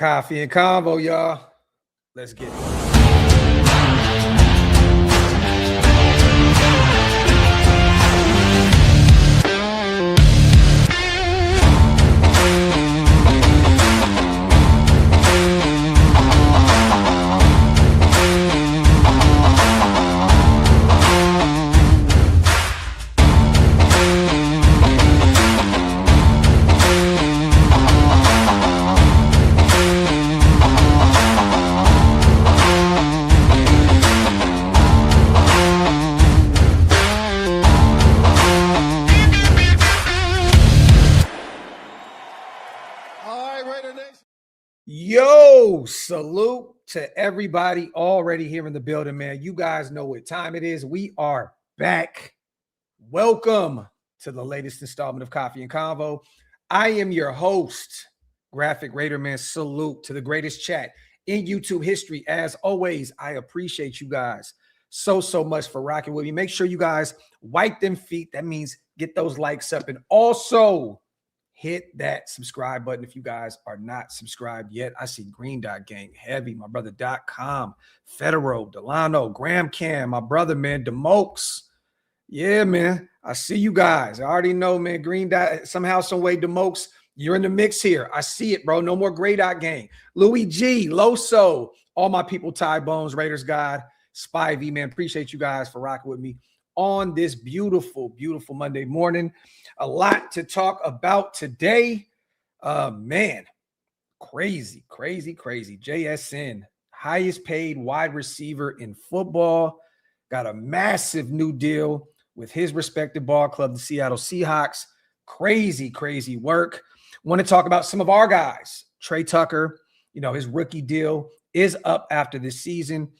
Coffee and Convo, y'all. Let's get it. Yo, salute to everybody already here in the building, man. You guys know what time it is. We are back. Welcome to the latest installment of Coffee and Convo. I am your host, Graphk Raider Man. Salute to the greatest chat in YouTube history. As always, I appreciate you guys so much for rocking with me. Make sure you guys wipe them feet. That means get those likes up, and also hit that subscribe button if you guys are not subscribed yet. I see Green Dot Gang heavy, my brother .com, Federo, Delano, Graham Cam, my brother, man, Demokes. Yeah, man, I see you guys. I already know, man, Green Dot, somehow, some way, Demokes, you're in the mix here. I see it, bro. No more Gray Dot Gang. Louis G, Loso, all my people, Ty Bones, Raiders God, Spy V, man, appreciate you guys for rocking with me on this beautiful, beautiful Monday morning. A lot to talk about today. Man, crazy. JSN, highest paid wide receiver in football, got a massive new deal with his respective ball club, the Seattle Seahawks. Crazy work. Want to talk about some of our guys. Trey Tucker, his rookie deal is up after this season.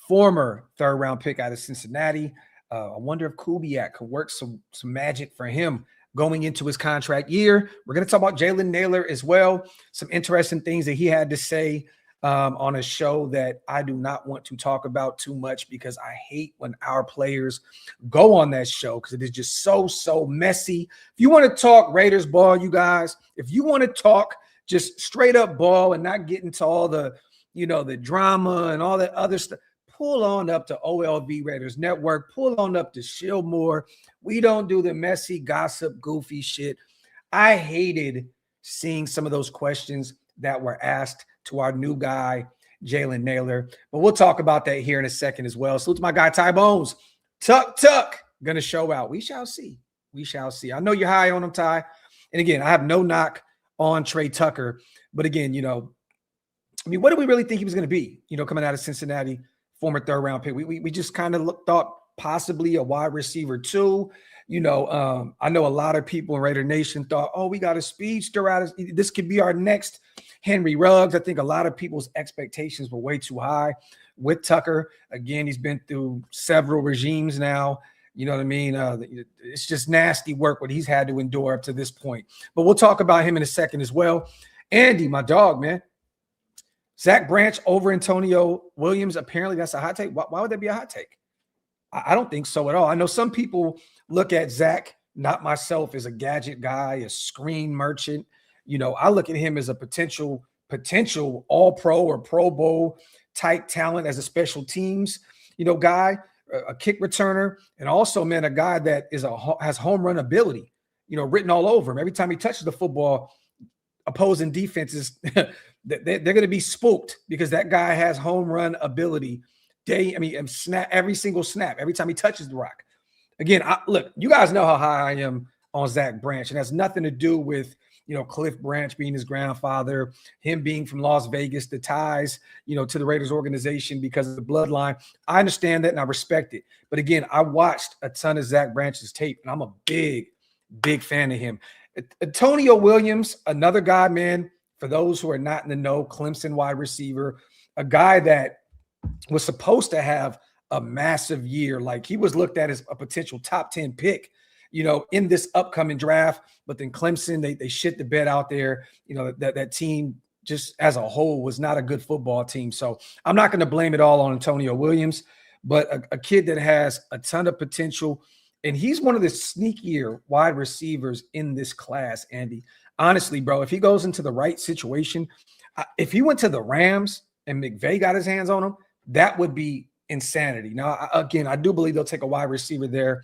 Former third-round pick out of Cincinnati. I wonder if Kubiak could work some magic for him going into his contract year. We're going to talk about Jalen Naylor as well. Some interesting things that he had to say on a show that I do not want to talk about too much, because I hate when our players go on that show, because it is just so messy. If you want to talk Raiders ball, you guys, if you want to talk just straight up ball and not get into all the, the drama and all that other stuff, pull on up to OLV Raiders Network. Pull on up to Shillmore. We don't do the messy, gossip, goofy shit. I hated seeing some of those questions that were asked to our new guy, Jalen Naylor. But we'll talk about that here in a second as well. Salute to my guy, Ty Bones. Tuck. Going to show out. We shall see. I know you're high on him, Ty. And again, I have no knock on Trey Tucker. But again, what do we really think he was going to be, coming out of Cincinnati? Former third-round pick. We just kind of thought possibly a wide receiver too. I know a lot of people in Raider Nation thought, oh, we got a speedster out. This could be our next Henry Ruggs. I think a lot of people's expectations were way too high with Tucker. Again, he's been through several regimes now. You know what I mean? It's just nasty work what he's had to endure up to this point. But we'll talk about him in a second as well. Andy, my dog, man. Zach Branch over Antonio Williams. Apparently that's a hot take. Why would that be a hot take? I don't think so at all. I know some people look at Zach, not myself, as a gadget guy, a screen merchant. I look at him as a potential all-pro or Pro Bowl type talent as a special teams, guy, a kick returner, and also, man, a guy that has home run ability, written all over him. Every time he touches the football, opposing defenses they're going to be spooked, because that guy has home run ability snap every single snap, every time he touches the rock. Again, look, you guys know how high I am on Zach Branch, and it has nothing to do with, Cliff Branch being his grandfather, him being from Las Vegas, the ties, to the Raiders organization because of the bloodline. I understand that and I respect it. But again, I watched a ton of Zach Branch's tape, and I'm a big fan of him. Antonio Williams, another guy, man, for those who are not in the know, Clemson wide receiver, a guy that was supposed to have a massive year. Like, he was looked at as a potential top 10 pick, in this upcoming draft. But then Clemson, they shit the bed out there. That team just as a whole was not a good football team. So I'm not going to blame it all on Antonio Williams, but a kid that has a ton of potential. And he's one of the sneakier wide receivers in this class, Andy. Honestly, bro, if he goes into the right situation, If he went to the Rams and McVay got his hands on him, that would be insanity. Now, again, I do believe they'll take a wide receiver there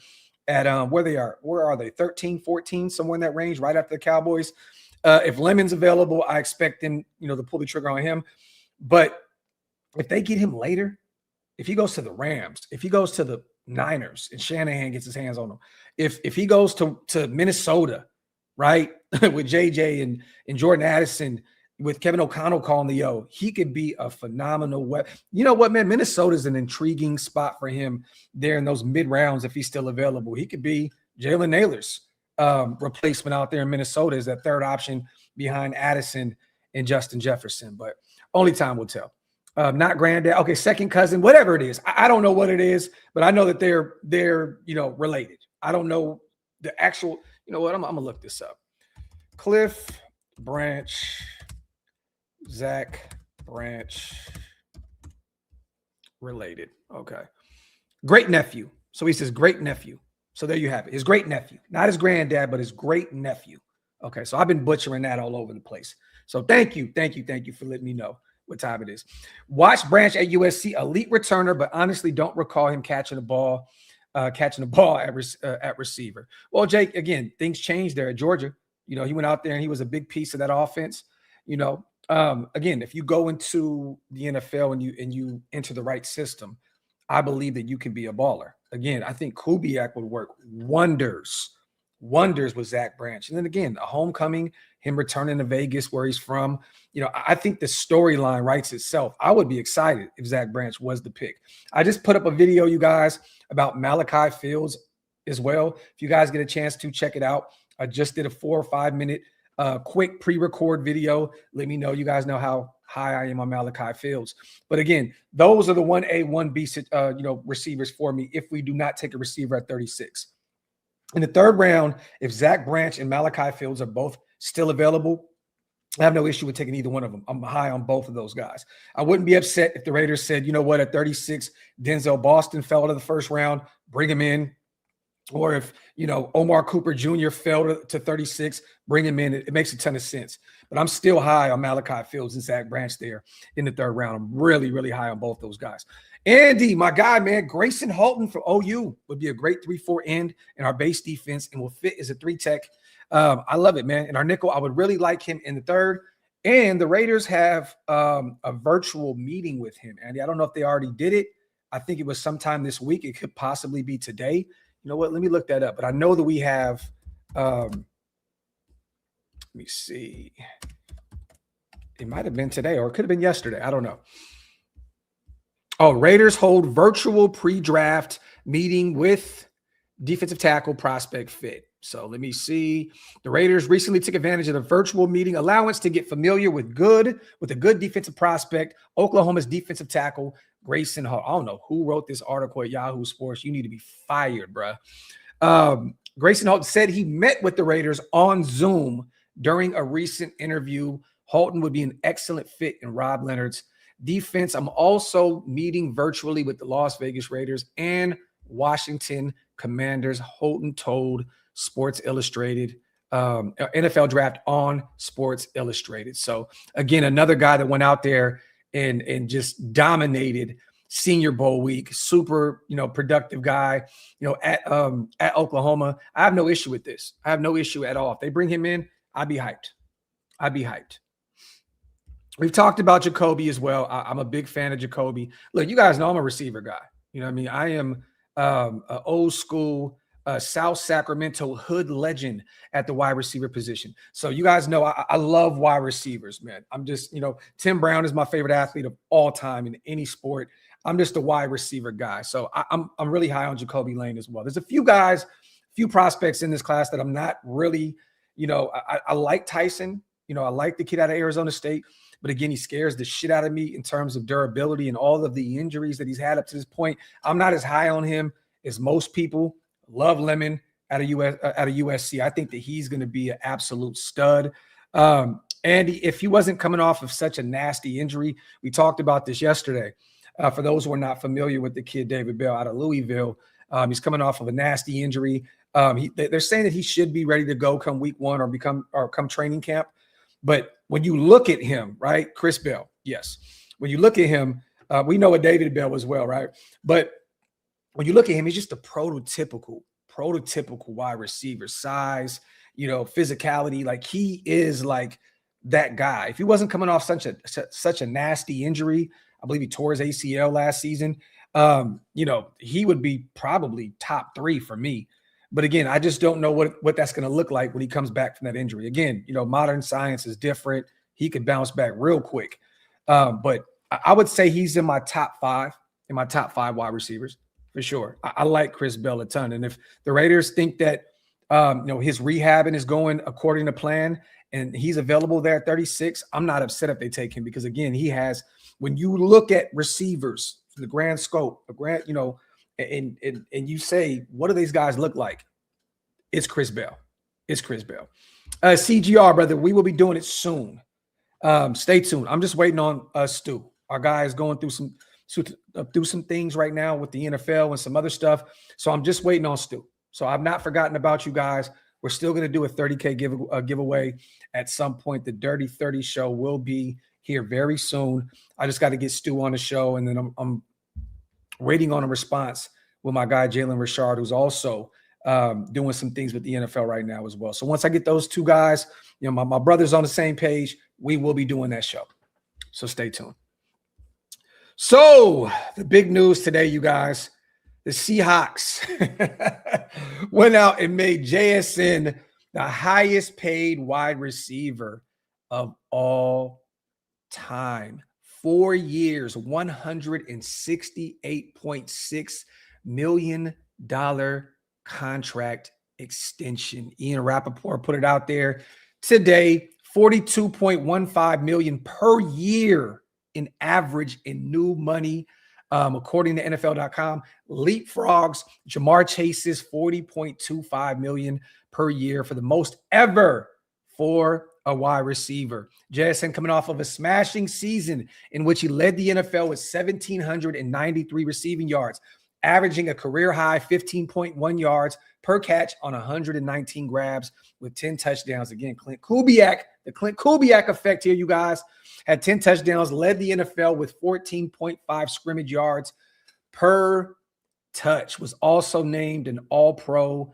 at where are they? 13, 14, somewhere in that range, right after the Cowboys. If Lemon's available, I expect them, to pull the trigger on him. But if they get him later, if he goes to the Rams, if he goes to the Niners and Shanahan gets his hands on him, if he goes to Minnesota, right, with JJ and Jordan Addison, with Kevin O'Connell calling the yo, he could be a phenomenal weapon. You know what, man? Minnesota's an intriguing spot for him there in those mid rounds if he's still available. He could be Jalen Naylor's replacement out there in Minnesota as that third option behind Addison and Justin Jefferson. But only time will tell. Not granddad. Okay, second cousin, whatever it is. I don't know what it is, but I know that they're related. I don't know the actual. You know what? I'm gonna look this up. Cliff Branch. Zach Branch related. Okay. Great nephew. So he says great nephew. So there you have it. His great nephew, not his granddad, but his great nephew. Okay. So I've been butchering that all over the place. So thank you for letting me know what time it is. Watch Branch at USC, elite returner, but honestly don't recall him catching the ball at receiver. Well, Jake, again, things changed there at Georgia. He went out there and he was a big piece of that offense. Again, if you go into the NFL and you enter the right system, I believe that you can be a baller. Again, I think Kubiak would work wonders with Zach Branch. And then again, a homecoming, him returning to Vegas where he's from. I think the storyline writes itself. I would be excited if Zach Branch was the pick. I just put up a video, you guys, about Malachi Fields as well. If you guys get a chance to check it out, I just did a 4 or 5 minute quick pre-record video. Let me know. You guys know how high I am on Malachi Fields. But again, those are the 1A, 1B, receivers for me if we do not take a receiver at 36. In the third round, if Zach Branch and Malachi Fields are both still available, I have no issue with taking either one of them. I'm high on both of those guys. I wouldn't be upset if the Raiders said, you know what, at 36, Denzel Boston fell to the first round, bring him in. Or if, Omar Cooper Jr. fell to 36, bring him in. It makes a ton of sense. But I'm still high on Malachi Fields and Zach Branch there in the third round. I'm really, really high on both those guys. Andy, my guy, man, Grayson Halton from OU would be a great 3-4 end in our base defense and will fit as a 3-tech. I love it, man. In our nickel, I would really like him in the third. And the Raiders have a virtual meeting with him, Andy. I don't know if they already did it. I think it was sometime this week. It could possibly be today. You know what? Let me look that up. But I know that we have, let me see. It might have been today or it could have been yesterday. I don't know. Oh, Raiders hold virtual pre-draft meeting with defensive tackle prospect fit. So let me see. The Raiders recently took advantage of the virtual meeting allowance to get familiar with a good defensive prospect, Oklahoma's defensive tackle, Grayson Hall. I don't know who wrote this article at Yahoo Sports. You need to be fired, bro. Grayson Halton said he met with the Raiders on Zoom during a recent interview. Halton would be an excellent fit in Rob Leonard's defense. I'm also meeting virtually with the Las Vegas Raiders and Washington Commanders. Halton told Sports Illustrated, NFL draft on Sports Illustrated. So again, another guy that went out there and just dominated Senior Bowl week. Super, productive guy, at Oklahoma. I have no issue with this. I have no issue at all. If they bring him in, I'd be hyped. We've talked about Jacoby as well. I'm a big fan of Jacoby. Look, you guys know I'm a receiver guy. I am an old school South Sacramento hood legend at the wide receiver position. So you guys know I love wide receivers, man. I'm just, Tim Brown is my favorite athlete of all time in any sport. I'm just a wide receiver guy. So I'm really high on Jacoby Lane as well. There's a few prospects in this class that I'm not really, I like Tyson. I like the kid out of Arizona State. But again, he scares the shit out of me in terms of durability and all of the injuries that he's had up to this point. I'm not as high on him as most people. Love Lemon out of USC. I think that he's going to be an absolute stud. Andy, if he wasn't coming off of such a nasty injury, we talked about this yesterday. For those who are not familiar with the kid David Bell out of Louisville, he's coming off of a nasty injury. They're saying that he should be ready to go come week one or come training camp. But when you look at him, right? Chris Bell, yes. When you look at him, we know what David Bell as well, right? But when you look at him, he's just a prototypical wide receiver, size, physicality. Like he is like that guy. If he wasn't coming off such a nasty injury, I believe he tore his ACL last season. He would be probably top 3 for me. But again, I just don't know what that's going to look like when he comes back from that injury. Again, modern science is different. He could bounce back real quick. But I would say he's in my top 5 wide receivers for sure. I like Chris Bell a ton. And if the Raiders think that, his rehabbing is going according to plan and he's available there at 36, I'm not upset if they take him because, again, he has – when you look at receivers, the grand scope, and you say, what do these guys look like? It's Chris Bell. CGR, brother, we will be doing it soon. Stay tuned. I'm just waiting on Stu. Our guy is going through some things right now with the NFL and some other stuff. So I'm just waiting on Stu. So I've not forgotten about you guys. We're still going to do a 30K giveaway at some point. The Dirty 30 show will be here very soon. I just got to get Stu on the show, and then I'm waiting on a response with my guy Jalen Richard, who's also doing some things with the NFL right now as well. So once I get those two guys, my brother's on the same page, we will be doing that show. So stay tuned. So the big news today, you guys, the Seahawks went out and made JSN the highest paid wide receiver of all time. 4 years, $168.6 million contract extension. Ian Rappaport put it out there today, $42.15 million per year in average in new money. According to NFL.com, leapfrogs Jamar Chase's $40.25 million per year for the most ever for a wide receiver. JSN coming off of a smashing season in which he led the NFL with 1,793 receiving yards, averaging a career high 15.1 yards per catch on 119 grabs with 10 touchdowns. Again, the Clint Kubiak effect here, you guys. Had 10 touchdowns, led the NFL with 14.5 scrimmage yards per touch, was also named an All-Pro,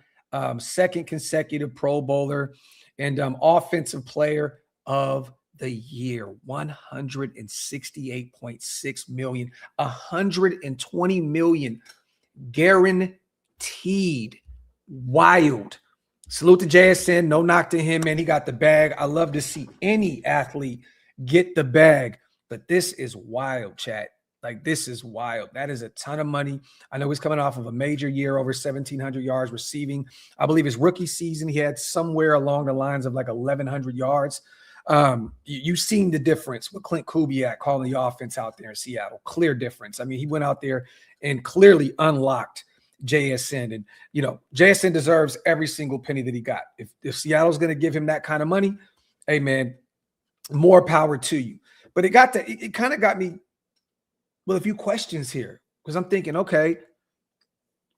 second consecutive Pro Bowler, and Offensive Player of the Year. $168.6 million, $120 million guaranteed. Wild. Salute to JSN. No knock to him, man. He got the bag. I love to see any athlete get the bag, but this is wild, chat. Like, this is wild. That is a ton of money. I know he's coming off of a major year, over 1,700 yards receiving. I believe his rookie season, he had somewhere along the lines of like 1,100 yards. You've seen the difference with Clint Kubiak calling the offense out there in Seattle. Clear difference. I mean, he went out there and clearly unlocked JSN. And, JSN deserves every single penny that he got. If Seattle's going to give him that kind of money, hey, man, more power to you. But it kind of got me with a few questions here, because I'm thinking, okay,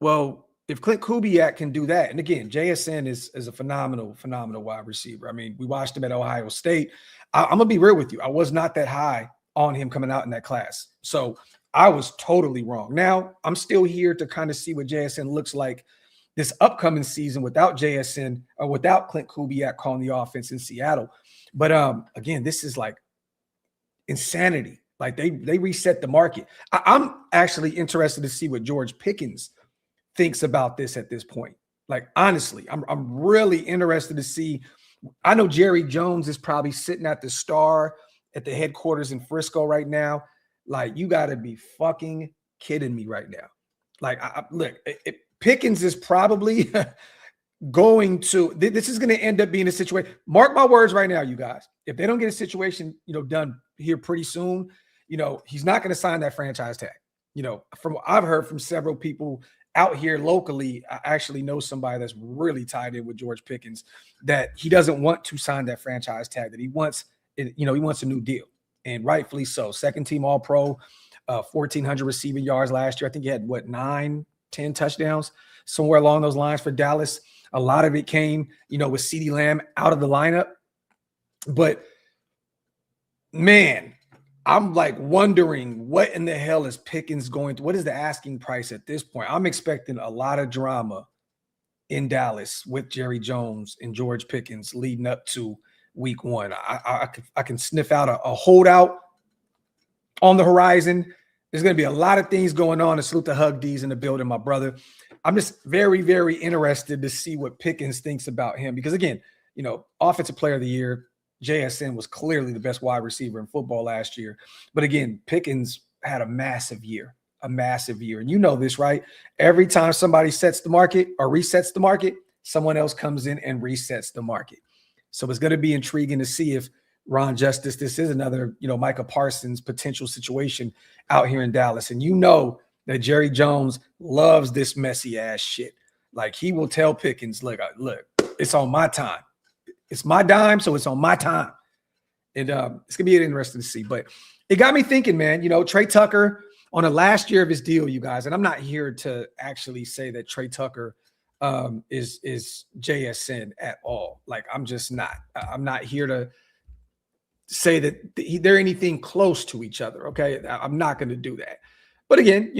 well, if Clint Kubiak can do that, and again, JSN is a phenomenal wide receiver. I mean, we watched him at Ohio State. I'm gonna be real with you. I was not that high on him coming out in that class. So I was totally wrong. Now I'm still here to kind of see what JSN looks like this upcoming season without JSN or without Clint Kubiak calling the offense in Seattle. But again, this is like insanity. Like they reset the market. I'm actually interested to see what George Pickens thinks about this at this point. Like, honestly, I'm really interested to see. I know Jerry Jones is probably sitting at the Star at the headquarters in Frisco right now. Like, you got to be fucking kidding me right now. Like, look, Pickens is probably going to, this is going to end up being a situation. Mark my words right now, you guys. If they don't get a situation, done here pretty soon, he's not going to sign that franchise tag. From what I've heard from several people out here locally, I actually know somebody that's really tied in with George Pickens, that he doesn't want to sign that franchise tag, that he wants, he wants a new deal, and rightfully so. Second team All-Pro, 1,400 receiving yards last year. I think he had 9, 10 touchdowns, somewhere along those lines for Dallas. A lot of it came, with CeeDee Lamb out of the lineup. But Man, I'm like wondering what in the hell is Pickens going to, what is the asking price at this point? I'm expecting a lot of drama in Dallas with Jerry Jones and George Pickens leading up to week one. I can sniff out a holdout on the horizon. There's going to be a lot of things going on. To salute the Hug D's in the building, my brother. I'm just very, very interested to see what Pickens thinks about him because, again, Offensive Player of the Year, JSN was clearly the best wide receiver in football last year. But again, Pickens had a massive year. And you know this, right? Every time somebody sets the market or resets the market, someone else comes in and resets the market. So it's going to be intriguing to see if Ron Justice, this is another, Micah Parsons potential situation out here in Dallas. And you know that Jerry Jones loves this messy ass shit. Like he will tell Pickens, look, it's on my time. It's my dime, so it's on my time. And it's going to be interesting to see. But it got me thinking, man, Trey Tucker on the last year of his deal, you guys, and I'm not here to actually say that Trey Tucker is JSN at all. Like, I'm just not. I'm not here to say that they're anything close to each other, okay? I'm not going to do that. But again,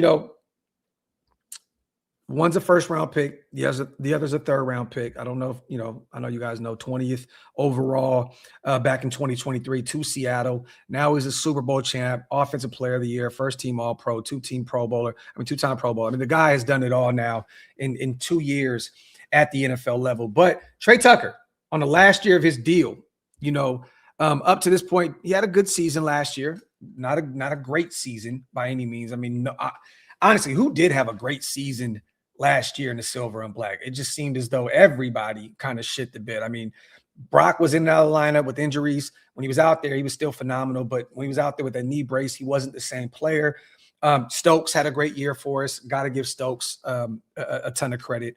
one's a first-round pick. The other's a third-round pick. I don't know if, I know you guys know 20th overall back in 2023 to Seattle. Now he's a Super Bowl champ, Offensive Player of the Year, first-team All-Pro, two-time Pro Bowler. I mean, the guy has done it all now in 2 years at the NFL level. But Trey Tucker, on the last year of his deal, up to this point, he had a good season last year. Not a great season by any means. I mean, honestly, who did have a great season last year in the silver and black? It just seemed as though everybody kind of shit the bed. I mean, Brock was in and out of the lineup with injuries. When he was out there, he was still phenomenal. But when he was out there with that knee brace, he wasn't the same player. Stokes had a great year for us. Got to give Stokes a ton of credit.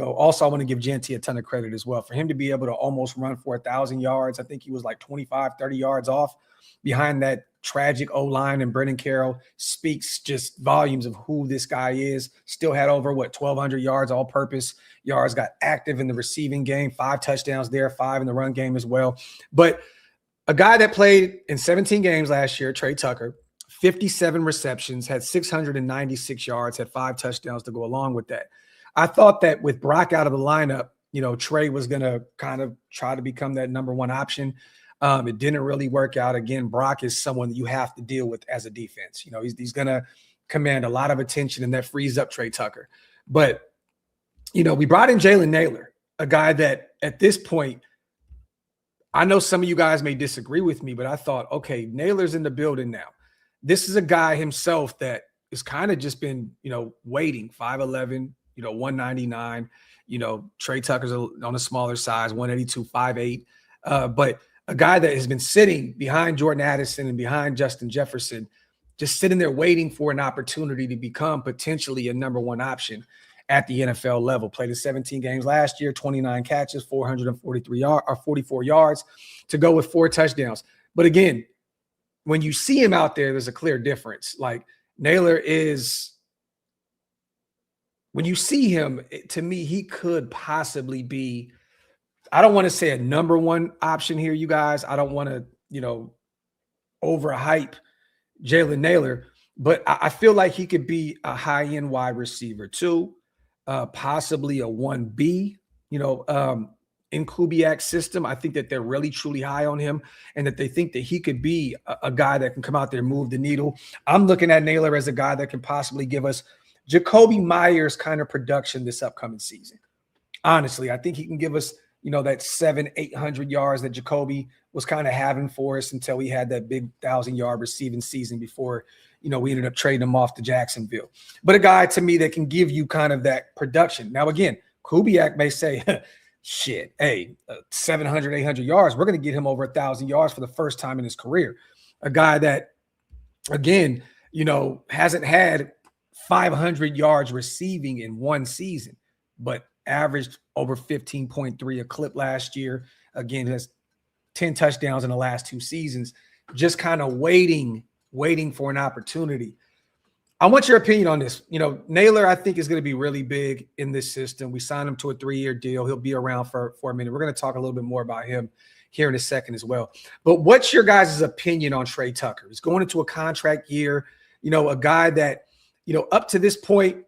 Also, I want to give Genty a ton of credit as well. For him to be able to almost run for 1,000 yards, I think he was like 25, 30 yards off behind that tragic O-line, and Brennan Carroll speaks just volumes of who this guy is. Still had over, 1,200 yards, all-purpose yards, got active in the receiving game, 5 touchdowns there, 5 in the run game as well. But a guy that played in 17 games last year, Trey Tucker, 57 receptions, had 696 yards, had 5 touchdowns to go along with that. I thought that with Brock out of the lineup, Trey was going to kind of try to become that number one option. It didn't really work out. Again, Brock is someone that you have to deal with as a defense. He's going to command a lot of attention, and that frees up Trey Tucker. But, we brought in Jalen Naylor, a guy that at this point, I know some of you guys may disagree with me, but I thought, okay, Naylor's in the building now. This is a guy himself that has kind of just been, waiting, 5'11", 199. Trey Tucker's on a smaller size, 182, 5'8". But a guy that has been sitting behind Jordan Addison and behind Justin Jefferson, just sitting there waiting for an opportunity to become potentially a number one option at the NFL level. Played in 17 games last year, 29 catches, 44 yards to go with 4 touchdowns. But again, when you see him out there, there's a clear difference. Like Naylor is, when you see him, to me, he could possibly be, I don't want to say a number one option here, you guys. I don't want to, overhype Jalen Naylor, but I feel like he could be a high-end wide receiver too, possibly a 1B, in Kubiak's system. I think that they're really, truly high on him and that they think that he could be a guy that can come out there and move the needle. I'm looking at Naylor as a guy that can possibly give us Jacoby Myers kind of production this upcoming season. Honestly, I think he can give us, that 700-800 yards that Jacoby was kind of having for us until he had that big 1,000-yard receiving season before, we ended up trading him off to Jacksonville. But a guy to me that can give you kind of that production. Now, again, Kubiak may say, shit, hey, 700, 800 yards, we're going to get him over 1,000 yards for the first time in his career. A guy that, again, hasn't had 500 yards receiving in one season, but averaged over 15.3 a clip last year. Again, has 10 touchdowns in the last 2 seasons, just kind of waiting for an opportunity. I want your opinion on this. Naylor, I think, is going to be really big in this system. We signed him to a 3-year deal. He'll be around for a minute. We're going to talk a little bit more about him here in a second as well. But what's your guys' opinion on Trey Tucker? He's going into a contract year, a guy that, up to this point,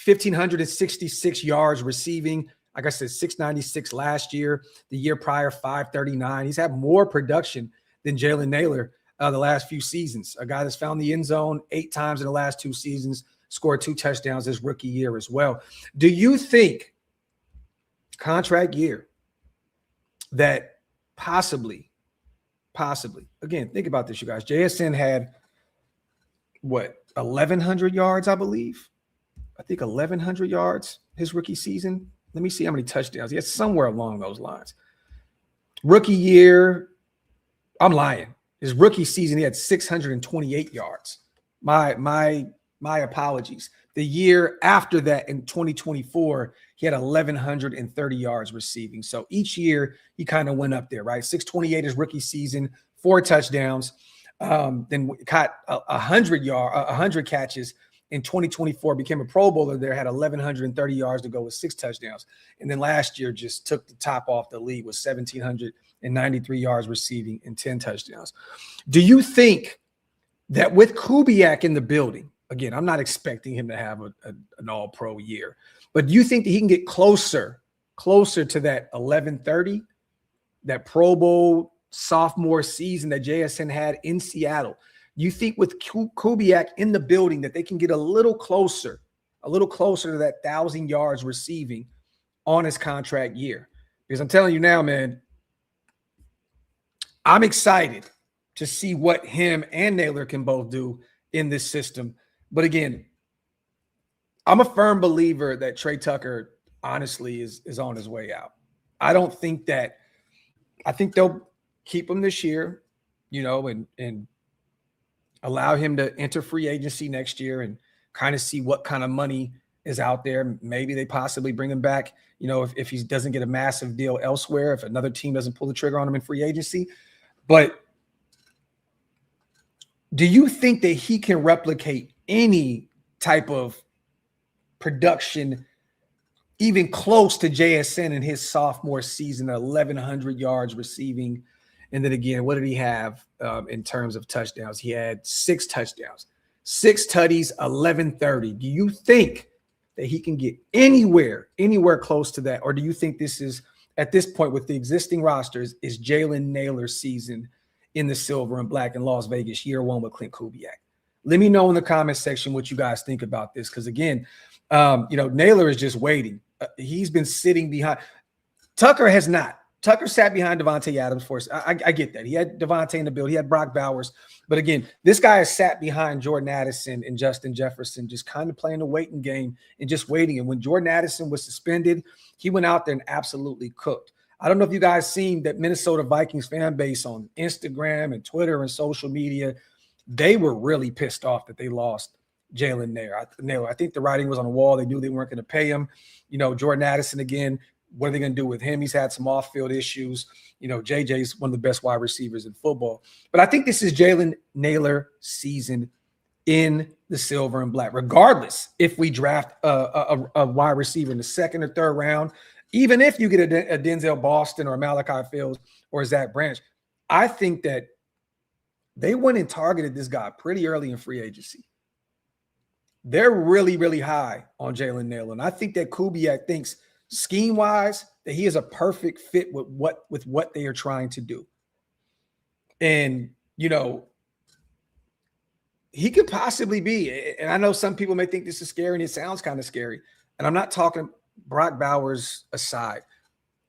1,566 yards receiving. Like I said, 696 last year. The year prior, 539. He's had more production than Jalen Naylor the last few seasons. A guy that's found the end zone 8 times in the last 2 seasons, scored 2 touchdowns his rookie year as well. Do you think contract year that possibly, again, think about this, you guys. JSN had, 1,100 yards, I believe. I think 1,100 yards his rookie season. Let me see how many touchdowns. He had somewhere along those lines. Rookie year, I'm lying. His rookie season, he had 628 yards. My apologies. The year after that, in 2024, he had 1,130 yards receiving. So each year he kind of went up there, right? 628 his rookie season, 4 touchdowns. Then caught 100 catches in 2024, became a Pro Bowler there, had 1,130 yards to go with 6 touchdowns. And then last year just took the top off the league with 1,793 yards receiving and 10 touchdowns. Do you think that with Kubiak in the building, again, I'm not expecting him to have an all-pro year, but do you think that he can get closer to that 1,130, that Pro Bowl sophomore season that JSN had in Seattle? You think with Kubiak in the building that they can get a little closer to that 1,000 yards receiving on his contract year? Because I'm telling you now, man, I'm excited to see what him and Naylor can both do in this system. But again, I'm a firm believer that Trey Tucker, honestly, is on his way out. I think they'll keep him this year, and allow him to enter free agency next year and kind of see what kind of money is out there. Maybe they possibly bring him back, if he doesn't get a massive deal elsewhere, if another team doesn't pull the trigger on him in free agency. But do you think that he can replicate any type of production even close to JSN in his sophomore season, 1,100 yards receiving? And then again, what did he have in terms of touchdowns? He had 6 touchdowns, 6 tutties, 1,130. Do you think that he can get anywhere close to that? Or do you think this is, at this point with the existing rosters, is Jalen Naylor's season in the silver and black in Las Vegas, year 1 with Clint Kubiak? Let me know in the comment section what you guys think about this. Because again, Naylor is just waiting. He's been sitting behind. Tucker has not. Tucker sat behind Devontae Adams for us. I get that. He had Devontae in the build. He had Brock Bowers. But again, this guy has sat behind Jordan Addison and Justin Jefferson, just kind of playing the waiting game and just waiting. And when Jordan Addison was suspended, he went out there and absolutely cooked. I don't know if you guys seen that Minnesota Vikings fan base on Instagram and Twitter and social media. They were really pissed off that they lost Jalen Naylor. I think the writing was on the wall. They knew they weren't going to pay him. Jordan Addison, again, what are they going to do with him? He's had some off-field issues. JJ's one of the best wide receivers in football. But I think this is Jalen Naylor season in the silver and black, regardless if we draft a wide receiver in the 2nd or 3rd round, even if you get a Denzel Boston or a Malachi Fields or Zach Branch. I think that they went and targeted this guy pretty early in free agency. They're really, really high on Jalen Naylor. And I think that Kubiak thinks scheme-wise that he is a perfect fit with what they are trying to do. And, he could possibly be, and I know some people may think this is scary and it sounds kind of scary, and I'm not talking Brock Bowers aside.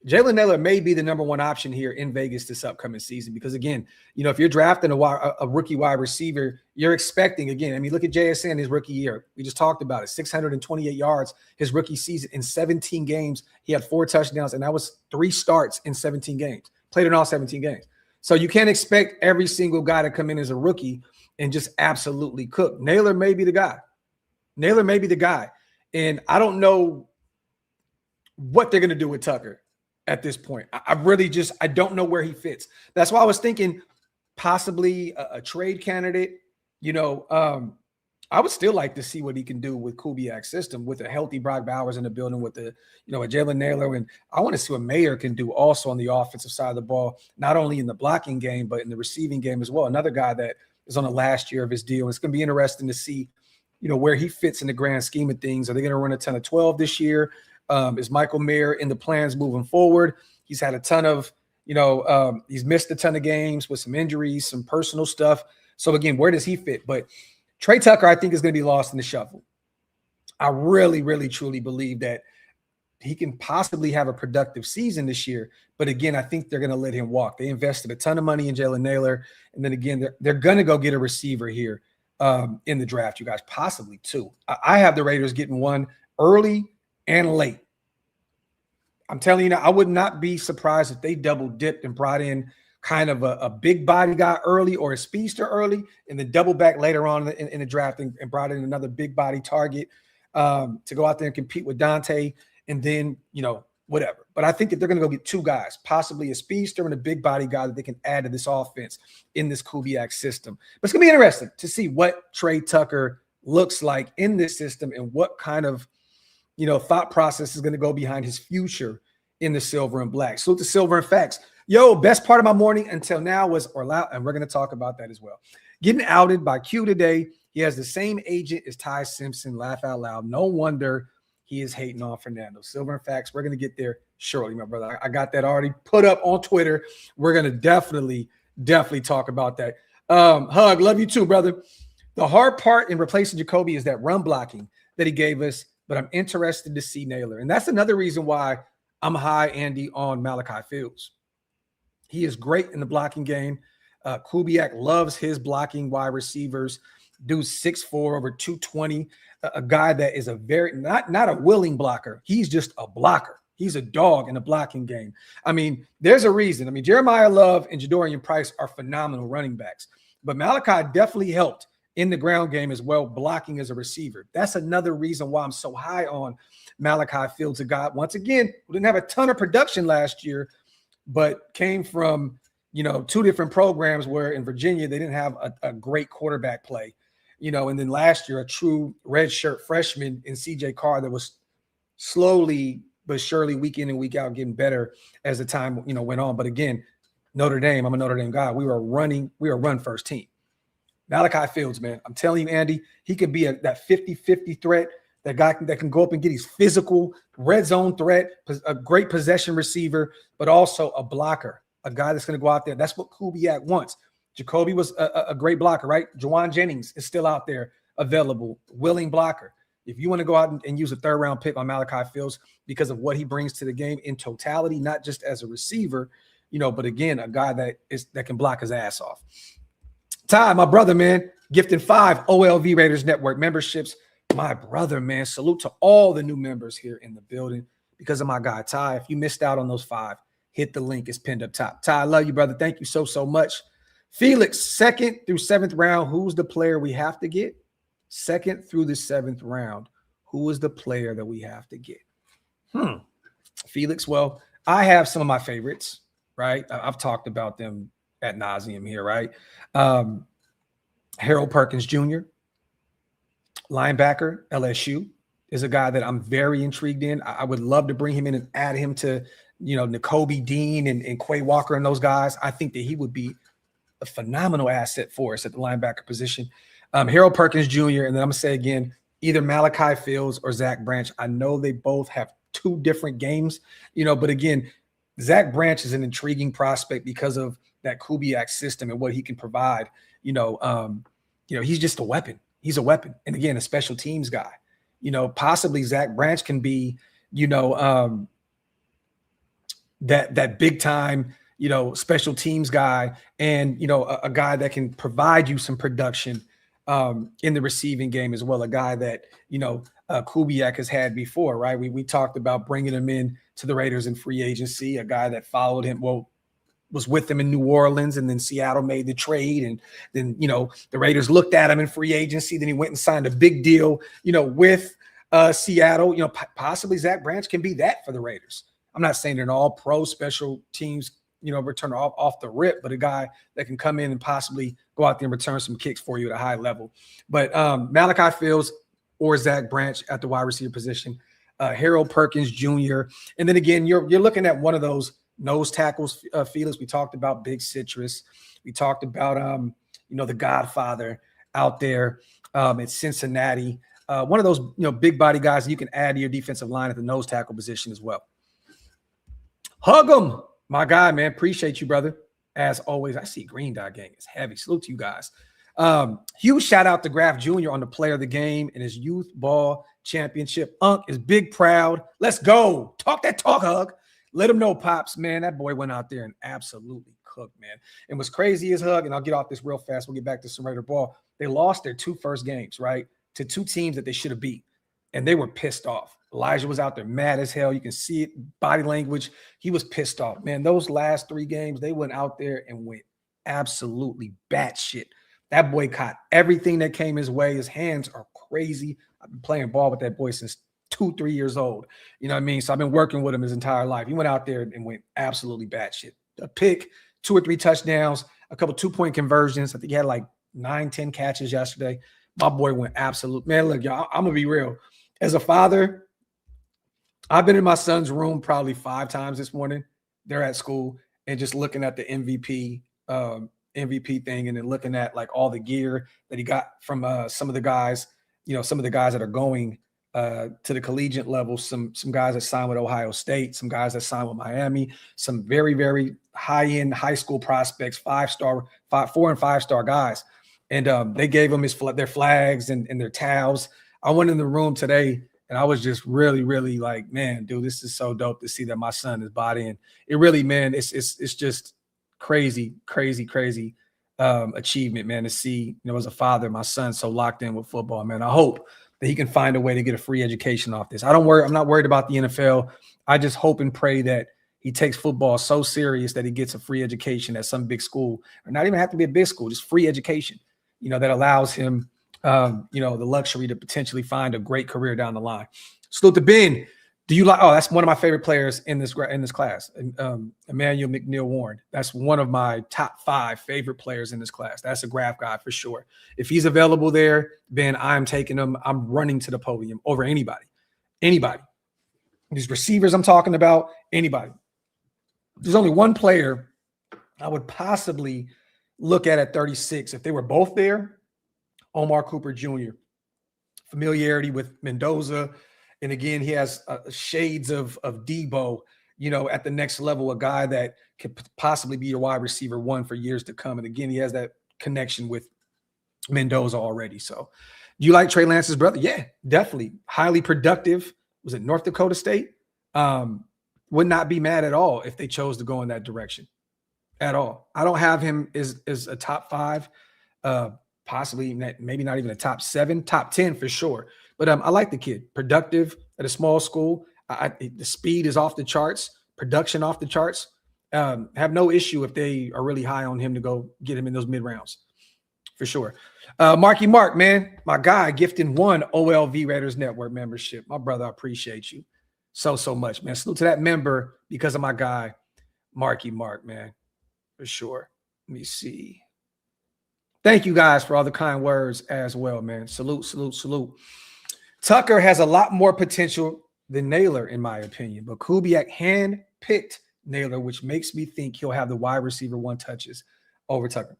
Jalen Naylor may be the number 1 option here in Vegas this upcoming season because, again, if you're drafting a rookie wide receiver, you're expecting, again, look at JSN, his rookie year. We just talked about it, 628 yards his rookie season in 17 games. He had 4 touchdowns, and that was 3 starts in 17 games, played in all 17 games. So you can't expect every single guy to come in as a rookie and just absolutely cook. Naylor may be the guy. And I don't know what they're going to do with Tucker at this point. I don't know where he fits. That's why I was thinking possibly a trade candidate. I would still like to see what he can do with Kubiak's system with a healthy Brock Bowers in the building with a Jalen Nailor. And I want to see what Mayer can do also on the offensive side of the ball, not only in the blocking game, but in the receiving game as well. Another guy that is on the last year of his deal. It's going to be interesting to see, where he fits in the grand scheme of things. Are they going to run a ton of 12 this year? Is Michael Mayer in the plans moving forward? He's had a ton of, he's missed a ton of games with some injuries, some personal stuff. So again, where does he fit? But Trey Tucker, I think, is going to be lost in the shuffle. I really, really, truly believe that he can possibly have a productive season this year. But again, I think they're going to let him walk. They invested a ton of money in Jalen Naylor. And then again, they're going to go get a receiver here in the draft, you guys, possibly two. I have the Raiders getting one early and late. I'm telling you now, I would not be surprised if they double dipped and brought in kind of a big body guy early or a speedster early and then double back later on in the draft and brought in another big body target to go out there and compete with Dante and then, whatever. But I think that they're going to go get two guys, possibly a speedster and a big body guy that they can add to this offense in this Kubiak system. But it's going to be interesting to see what Trey Tucker looks like in this system and what kind of, thought process is going to go behind his future in the silver and black. Salute to Silver and Facts. Yo, best part of my morning until now was Orlando, and we're going to talk about that as well. Getting outed by Q today. He has the same agent as Ty Simpson. Laugh out loud. No wonder he is hating on Fernando. Silver and Facts, we're going to get there shortly, my brother. I got that already put up on Twitter. We're going to definitely talk about that. Hug, love you too, brother. The hard part in replacing Jacoby is that run blocking that he gave us, but I'm interested to see Naylor. And that's another reason why I'm high, Andy, on Malachi Fields. He is great in the blocking game. Kubiak loves his blocking wide receivers. Dude's 6'4", over 220. A guy that is a very not a willing blocker. He's just a blocker. He's a dog in the blocking game. I mean, there's a reason. I mean, Jeremiah Love and Jadorian Price are phenomenal running backs. But Malachi definitely helped in the ground game as well, blocking as a receiver. That's another reason why I'm so high on Malachi Fields, a guy, once again, who didn't have a ton of production last year, but came from, two different programs where in Virginia, they didn't have a great quarterback play, and then last year, a true redshirt freshman in CJ Carr that was slowly but surely week in and week out getting better as the time, went on. But again, Notre Dame, I'm a Notre Dame guy. We were a run first team. Malachi Fields, man, I'm telling you, Andy, he could be that 50-50 threat. That guy that can go up and get his physical red zone threat, a great possession receiver, but also a blocker, a guy that's going to go out there. That's what Kubiak wants. Jacoby was a great blocker, right? Juwan Jennings is still out there available, willing blocker. If you want to go out and use a third-round pick on Malachi Fields because of what he brings to the game in totality, not just as a receiver, but again, a guy that can block his ass off. Ty, my brother, man, gifting 5 OLV Raiders Network memberships. My brother, man, salute to all the new members here in the building because of my guy, Ty. If you missed out on those 5, hit the link. It's pinned up top. Ty, I love you, brother. Thank you so much. Felix, 2nd through 7th round. Who's the player we have to get? 2nd through the 7th round. Who is the player that we have to get? Felix, well, I have some of my favorites, right? I've talked about them ad nauseum here, right? Harold Perkins Jr., linebacker, LSU, is a guy that I'm very intrigued in. I would love to bring him in and add him to, Nakobe Dean and Quay Walker and those guys. I think that he would be a phenomenal asset for us at the linebacker position. Harold Perkins Jr., and then I'm going to say again, either Malachi Fields or Zach Branch. I know they both have 2 different games, but again, Zach Branch is an intriguing prospect because of that Kubiak system and what he can provide. He's just a weapon. He's a weapon. And again, a special teams guy. Possibly Zach Branch can be, that big time, special teams guy and, a guy that can provide you some production in the receiving game as well. A guy that, Kubiak has had before, right? We talked about bringing him in to the Raiders in free agency, a guy that followed him. Well, was with them in New Orleans, and then Seattle made the trade, and then the Raiders looked at him in free agency. Then he went and signed a big deal, with Seattle. Possibly Zach Branch can be that for the Raiders. I'm not saying they're an all-pro special teams returner off the rip, but a guy that can come in and possibly go out there and return some kicks for you at a high level. But Malachi Fields or Zach Branch at the wide receiver position, Harold Perkins Jr. And then again, you're looking at one of those nose tackles, Felix. We talked about Big Citrus. We talked about, the Godfather out there at Cincinnati. One of those, big body guys you can add to your defensive line at the nose tackle position as well. Hug him, my guy, man. Appreciate you, brother. As always, I see Green Dot Gang is heavy. Salute to you guys. Huge shout out to Graphk Jr. on the player of the game in his youth ball championship. Unc is big proud. Let's go. Talk that talk, Hug. Let him know, Pops, man. That boy went out there and absolutely cooked, man. And what's crazy is, Hug, and I'll get off this real fast. We'll get back to some Raider ball. They lost their 2 first games, right, to 2 teams that they should have beat. And they were pissed off. Elijah was out there mad as hell. You can see it, body language. He was pissed off. Man, those last 3 games, they went out there and went absolutely batshit. That boy caught everything that came his way. His hands are crazy. I've been playing ball with that boy since 2-3 years old. You know what I mean? So I've been working with him his entire life. He went out there and went absolutely batshit. A pick, 2 or 3 touchdowns, a couple 2-point conversions. I think he had like 9-10 catches yesterday. My boy went absolute. Man, look, y'all, I'm going to be real. As a father, I've been in my son's room probably 5 times this morning. They're at school and just looking at the MVP thing and then looking at like all the gear that he got from some of the guys, some of the guys that are going to the collegiate level, some guys that signed with Ohio State, some guys that signed with Miami, some very, very high-end high school prospects, 4 and 5-star guys. And they gave them their flags and their towels. I went in the room today and I was just really, really like, man, dude, this is so dope to see that my son is bought in. It really, man, it's just crazy achievement, man, to see, as a father, my son so locked in with football, man. I hope that he can find a way to get a free education off this. I'm not worried about the NFL. I just hope and pray that he takes football so serious that he gets a free education at some big school, or not even have to be a big school, just free education, that allows him, the luxury to potentially find a great career down the line. Salute to Ben. Do you like? Oh, that's one of my favorite players in this class. Emmanuel McNeil Warren. That's one of my top 5 favorite players in this class. That's a Graphk guy for sure. If he's available there, Ben, I'm taking him. I'm running to the podium over anybody. Anybody. These receivers I'm talking about, anybody. There's only one player I would possibly look at 36. If they were both there, Omar Cooper Jr. Familiarity with Mendoza. And again, he has shades of Debo, at the next level, a guy that could possibly be your wide receiver 1 for years to come. And again, he has that connection with Mendoza already. So do you like Trey Lance's brother? Yeah, definitely. Highly productive. Was it North Dakota State? Would not be mad at all if they chose to go in that direction at all. I don't have him as a top 5, possibly maybe not even a top 7, top 10 for sure. But I like the kid. Productive at a small school. The speed is off the charts. Production off the charts. Have no issue if they are really high on him to go get him in those mid rounds, for sure. Marky Mark, man, my guy, gifting 1 OLV Raiders Network membership. My brother, I appreciate you so much, man. Salute to that member because of my guy, Marky Mark, man, for sure. Let me see. Thank you guys for all the kind words as well, man. Salute. Tucker has a lot more potential than Naylor, in my opinion, but Kubiak hand-picked Naylor, which makes me think he'll have the wide receiver 1 touches over Tucker.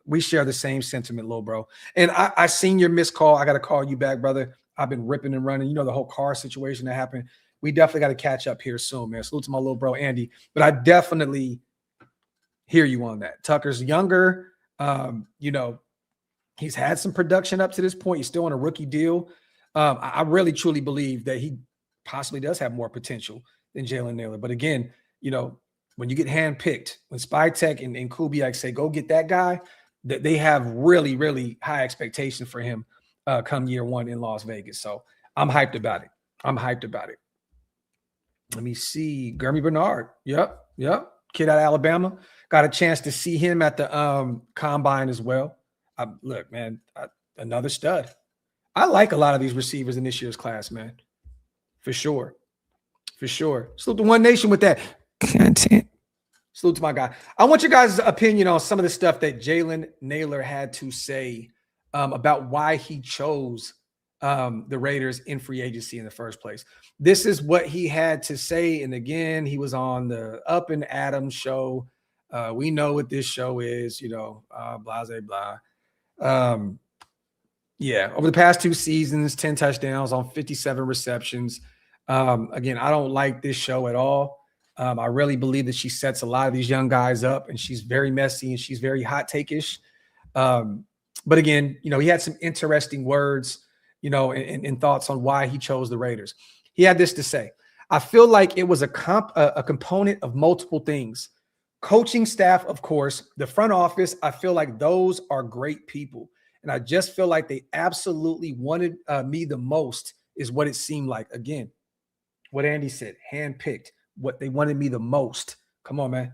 We share the same sentiment, little bro. And I seen your missed call. I got to call you back, brother. I've been ripping and running. The whole car situation that happened. We definitely got to catch up here soon, man. Salute to my little bro, Andy. But I definitely hear you on that. Tucker's younger. He's had some production up to this point. He's still on a rookie deal. I really, truly believe that he possibly does have more potential than Jalen Nailor. But again, when you get handpicked, when Spytek and Kubiak say, go get that guy, that they have really, really high expectations for him come year 1 in Las Vegas. So I'm hyped about it. Let me see. Gurmy Bernard. Yep. Kid out of Alabama. Got a chance to see him at the combine as well. Look, man, another stud. I like a lot of these receivers in this year's class, man. For sure. Salute to One Nation with that content. Salute to my guy. I want your guys' opinion on some of the stuff that Jalen Naylor had to say about why he chose the Raiders in free agency in the first place. This is what he had to say. And again, he was on the Up and Adams show. We know what this show is, blah, blah, blah. Yeah, over the past 2 seasons, 10 touchdowns on 57 receptions. Again, I don't like this show at all. I really believe that she sets a lot of these young guys up, and she's very messy and she's very hot take-ish. But again, he had some interesting words, and thoughts on why he chose the Raiders. He had this to say: I feel like it was a component of multiple things. Coaching staff, of course, the front office, I feel like those are great people. And I just feel like they absolutely wanted me the most is what it seemed like. Again, what Andy said, handpicked, what they wanted me the most. Come on, man.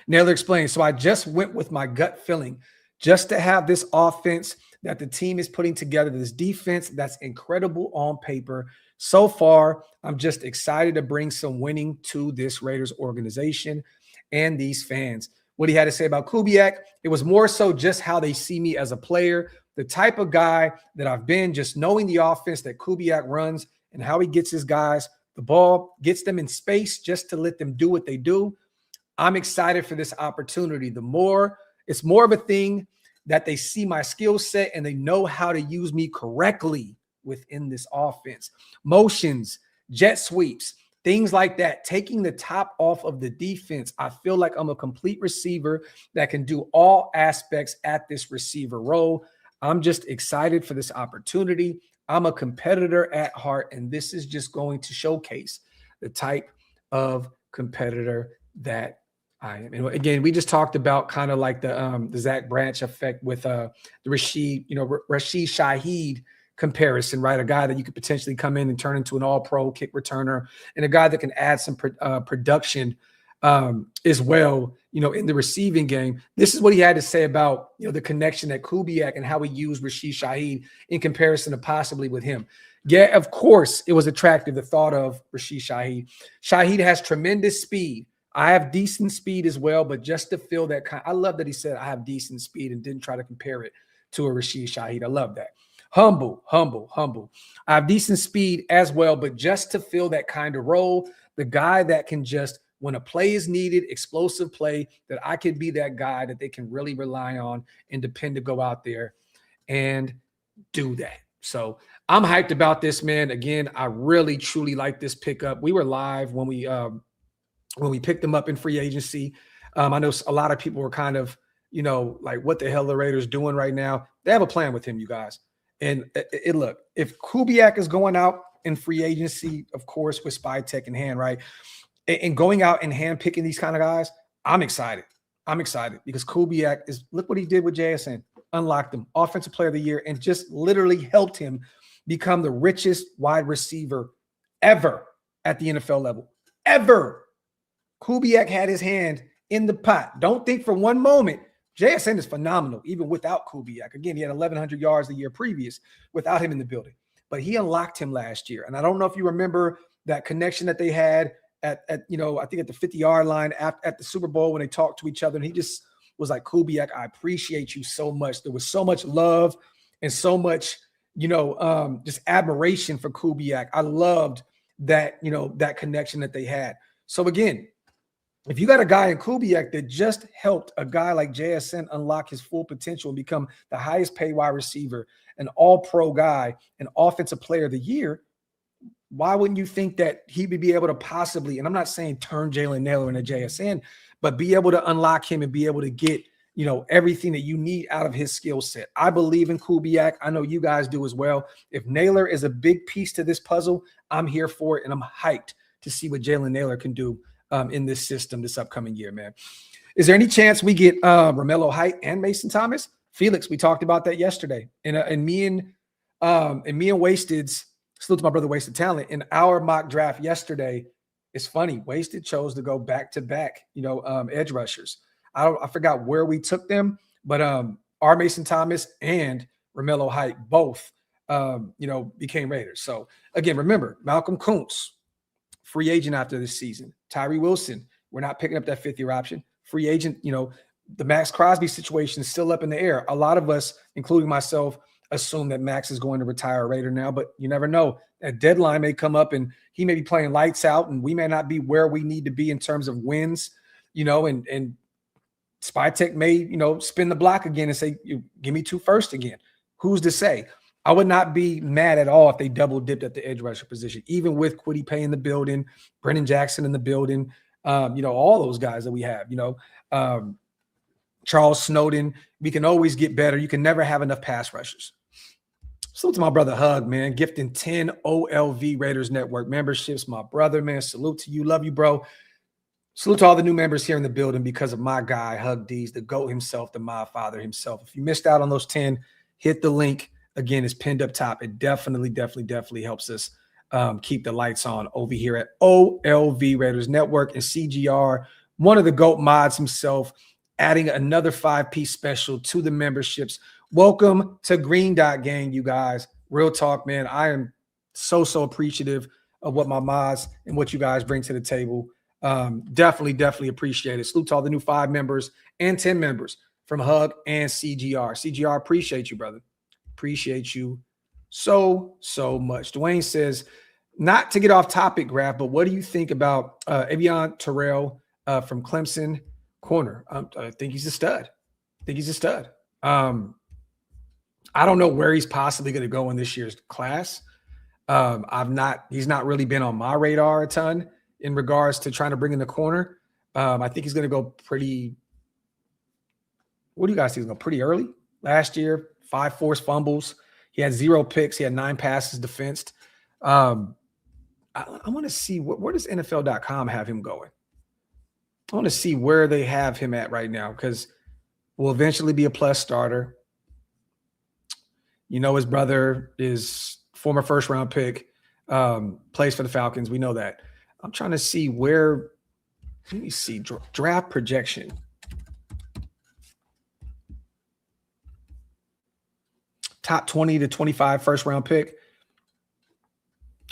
Naylor explained. So I just went with my gut feeling just to have this offense that the team is putting together, this defense that's incredible on paper. So far, I'm just excited to bring some winning to this Raiders organization and these fans. What he had to say about Kubiak, it was more so just how they see me as a player, the type of guy that I've been, just knowing the offense that Kubiak runs and how he gets his guys the ball, gets them in space just to let them do what they do. I'm excited for this opportunity. It's more of a thing that they see my skill set and they know how to use me correctly within this offense. Motions, jet sweeps, things like that, taking the top off of the defense. I feel like I'm a complete receiver that can do all aspects at this receiver role. I'm just excited for this opportunity. I'm a competitor at heart, and this is just going to showcase the type of competitor that I am. And again, we just talked about kind of like the Zach Branch effect with the Rashid Shaheed comparison, right? A guy that you could potentially come in and turn into an all-pro kick returner, and a guy that can add some production as well, in the receiving game. This is what he had to say about, the connection that Kubiak and how he used Rashid Shaheed in comparison to possibly with him. Yeah, of course, it was attractive, the thought of Rashid Shaheed. Shaheed has tremendous speed. I have decent speed as well, but just to feel that I love that he said I have decent speed and didn't try to compare it to a Rashid Shaheed. I love that. Humble. I have decent speed as well, but just to fill that kind of role, the guy that can just, when a play is needed, explosive play, that I could be that guy that they can really rely on and depend to go out there and do that. So I'm hyped about this, man. Again, I really, truly like this pickup. We were live when we picked them up in free agency. I know a lot of people were kind of, like, what the hell are the Raiders doing right now? They have a plan with him, you guys. And look, if Kubiak is going out in free agency, of course, with Spy Tech in hand, right? And going out and hand picking these kind of guys, I'm excited. Because Kubiak look what he did with JSN, unlocked him, offensive player of the year, and just literally helped him become the richest wide receiver ever at the NFL level. Ever. Kubiak had his hand in the pot. Don't think for one moment JSN is phenomenal, even without Kubiak. Again, he had 1,100 yards the year previous without him in the building. But he unlocked him last year. And I don't know if you remember that connection that they had at I think at the 50-yard line at the Super Bowl when they talked to each other. And he just was like, Kubiak, I appreciate you so much. There was so much love and so much, just admiration for Kubiak. I loved that, that connection that they had. So again, if you got a guy in Kubiak that just helped a guy like JSN unlock his full potential and become the highest paid wide receiver, an all-pro guy, an offensive player of the year, why wouldn't you think that he would be able to possibly, and I'm not saying turn Jalen Nailor into JSN, but be able to unlock him and be able to get, everything that you need out of his skill set. I believe in Kubiak. I know you guys do as well. If Naylor is a big piece to this puzzle, I'm here for it, and I'm hyped to see what Jalen Nailor can do in this system this upcoming year, man. Is there any chance we get Romello Height and Mason Thomas? Felix, we talked about that yesterday. And me and Wasted's, salute to my brother Wasted Talent, in our mock draft yesterday. It's funny, Wasted chose to go back-to-back, edge rushers. I forgot where we took them, but our Mason Thomas and Romello Height both, became Raiders. So again, remember, Malcolm Kuntz, free agent after this season. Tyree Wilson, we're not picking up that 5th-year option. free agent, the Max Crosby situation is still up in the air. A lot of us, including myself, assume that Max is going to retire a Raider now, but you never know. That deadline may come up and he may be playing lights out, and we may not be where we need to be in terms of wins, and Spytech may, spin the block again and say, give me 2 firsts again. Who's to say? I would not be mad at all if they double dipped at the edge rusher position, even with Kwity Paye in the building, Brennan Jackson in the building, all those guys that we have, Charles Snowden. We can always get better. You can never have enough pass rushers. Salute to my brother Hug, man, gifting 10 OLV Raiders Network memberships. My brother, man, salute to you. Love you, bro. Salute to all the new members here in the building because of my guy, Hug D's, the GOAT himself, the my father himself. If you missed out on those 10, hit the link. Again, it's pinned up top. It definitely helps us keep the lights on over here at OLV Raiders Network. And CGR, one of the GOAT mods himself, adding another 5-piece special to the memberships. Welcome to Green Dot Gang, you guys. Real talk, man. I am so appreciative of what my mods and what you guys bring to the table. Definitely appreciate it. Salute to all the new 5 members and 10 members from Hug and CGR. CGR, appreciate you, brother. Appreciate you so much. Dwayne says, not to get off topic, Graphk, but what do you think about Avion Terrell from Clemson corner? I think he's a stud. I don't know where he's possibly going to go in this year's class. He's not really been on my radar a ton in regards to trying to bring in the corner. I think he's going to go pretty. What do you guys think? He's going to go pretty early? Last year, 5 forced fumbles. He had 0 picks. He had 9 passes defensed. I want to see where does NFL.com have him going? I want to see where they have him at right now because will eventually be a plus starter. His brother is former first-round pick, plays for the Falcons. We know that. I'm trying to see where – let me see. Draft projection. Top 20 to 25 first-round pick.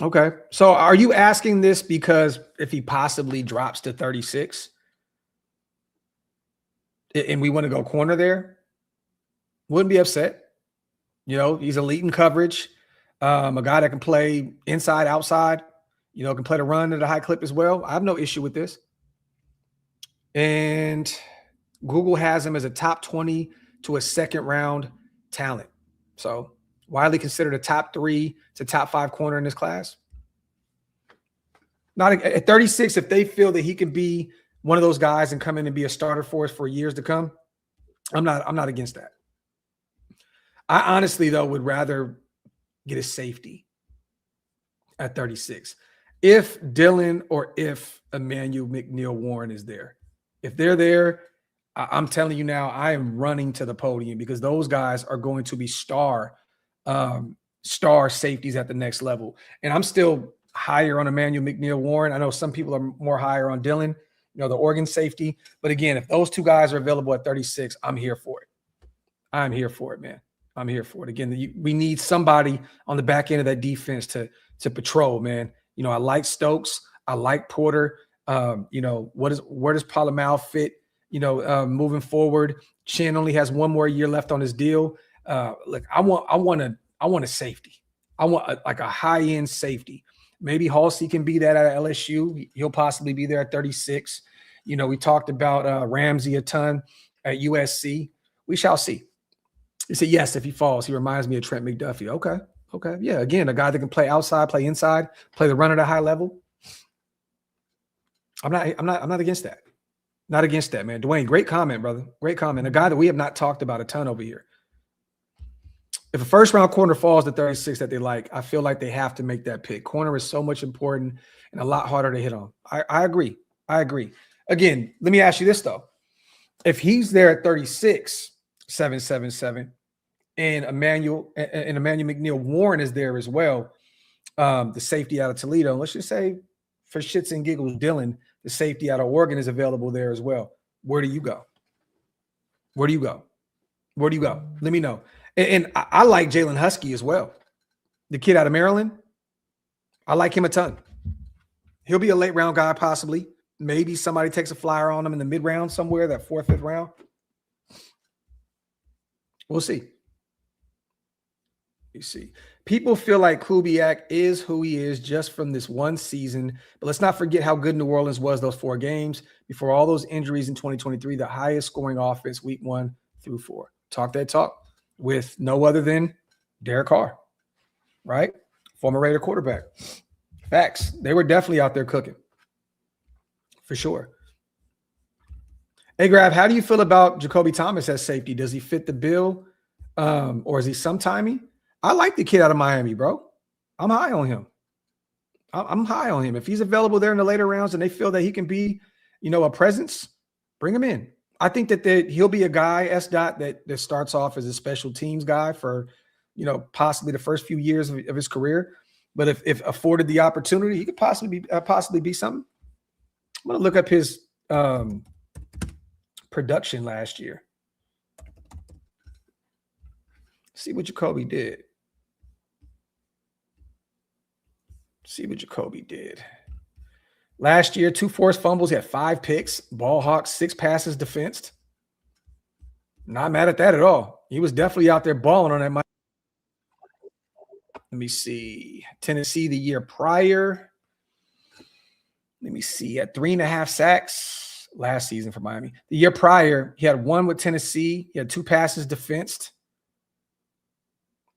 Okay. So are you asking this because if he possibly drops to 36 and we want to go corner there, wouldn't be upset. He's elite in coverage. A guy that can play inside, outside, can play the run at a high clip as well. I have no issue with this. And Google has him as a top 20 to a second-round talent. So widely considered a top 3 to top 5 corner in this class. Not at 36, if they feel that he can be one of those guys and come in and be a starter for us for years to come, I'm not against that. I honestly, though, would rather get a safety at 36. If Dylan or if Emmanuel McNeil-Warren is there. If they're there, I'm telling you now, I am running to the podium because those guys are going to be star safeties at the next level. And I'm still higher on Emmanuel McNeil-Warren. I know some people are more higher on Dylan, the Oregon safety. But again, if those 2 guys are available at 36, I'm here for it. I'm here for it, man. I'm here for it. Again, we need somebody on the back end of that defense to patrol, man. I like Stokes. I like Porter. Where does Palomal fit? Moving forward. Chin only has 1 more year left on his deal. Look, I want a safety. I want a high-end safety. Maybe Halsey can be that at LSU. He'll possibly be there at 36. We talked about Ramsey a ton at USC. We shall see. He said, yes, if he falls, he reminds me of Trent McDuffie. Okay. Yeah, again, a guy that can play outside, play inside, play the run at a high level. I'm not against that. Not against that, man. Dwayne, great comment, brother. Great comment. A guy that we have not talked about a ton over here. If a first-round corner falls to 36 that they like, I feel like they have to make that pick. Corner is so much important and a lot harder to hit on. I agree. Again, let me ask you this, though. If he's there at 36, 777, and Emmanuel McNeil-Warren is there as well, the safety out of Toledo. Let's just say, for shits and giggles, Dylan, the safety out of Oregon, is available there as well. Where do you go? Let me know. And I like Jalen Husky as well. The kid out of Maryland, I like him a ton. He'll be a late round guy possibly. maybe somebody takes a flyer on him in the mid round somewhere, that 4th, 5th round. We'll see. You see, people feel like Kubiak is who he is just from this one season, but let's not forget how good New Orleans was those 4 games before all those injuries in 2023, the highest scoring offense week 1 through 4. Talk that talk with no other than Derek Carr, right? Former Raider quarterback. Facts. They were definitely out there cooking for sure. Hey, Graphk, how do you feel about Jacoby Thomas as safety? Does he fit the bill or is he sometimey? I like the kid out of Miami, bro. I'm high on him. I'm high on him. If he's available there in the later rounds and they feel that he can be, a presence, bring him in. I think that he'll be a guy, S-Dot, that starts off as a special teams guy for, possibly the first few years of his career. But if afforded the opportunity, he could possibly be something. I'm going to look up his production last year. See what Jacoby did. Last year, 2 forced fumbles. He had 5 picks. Ball hawks, 6 passes defensed. Not mad at that at all. He was definitely out there balling on that. Let me see. Tennessee the year prior. Let me see. He had 3.5 sacks last season for Miami. The year prior, he had 1 with Tennessee. He had 2 passes defensed.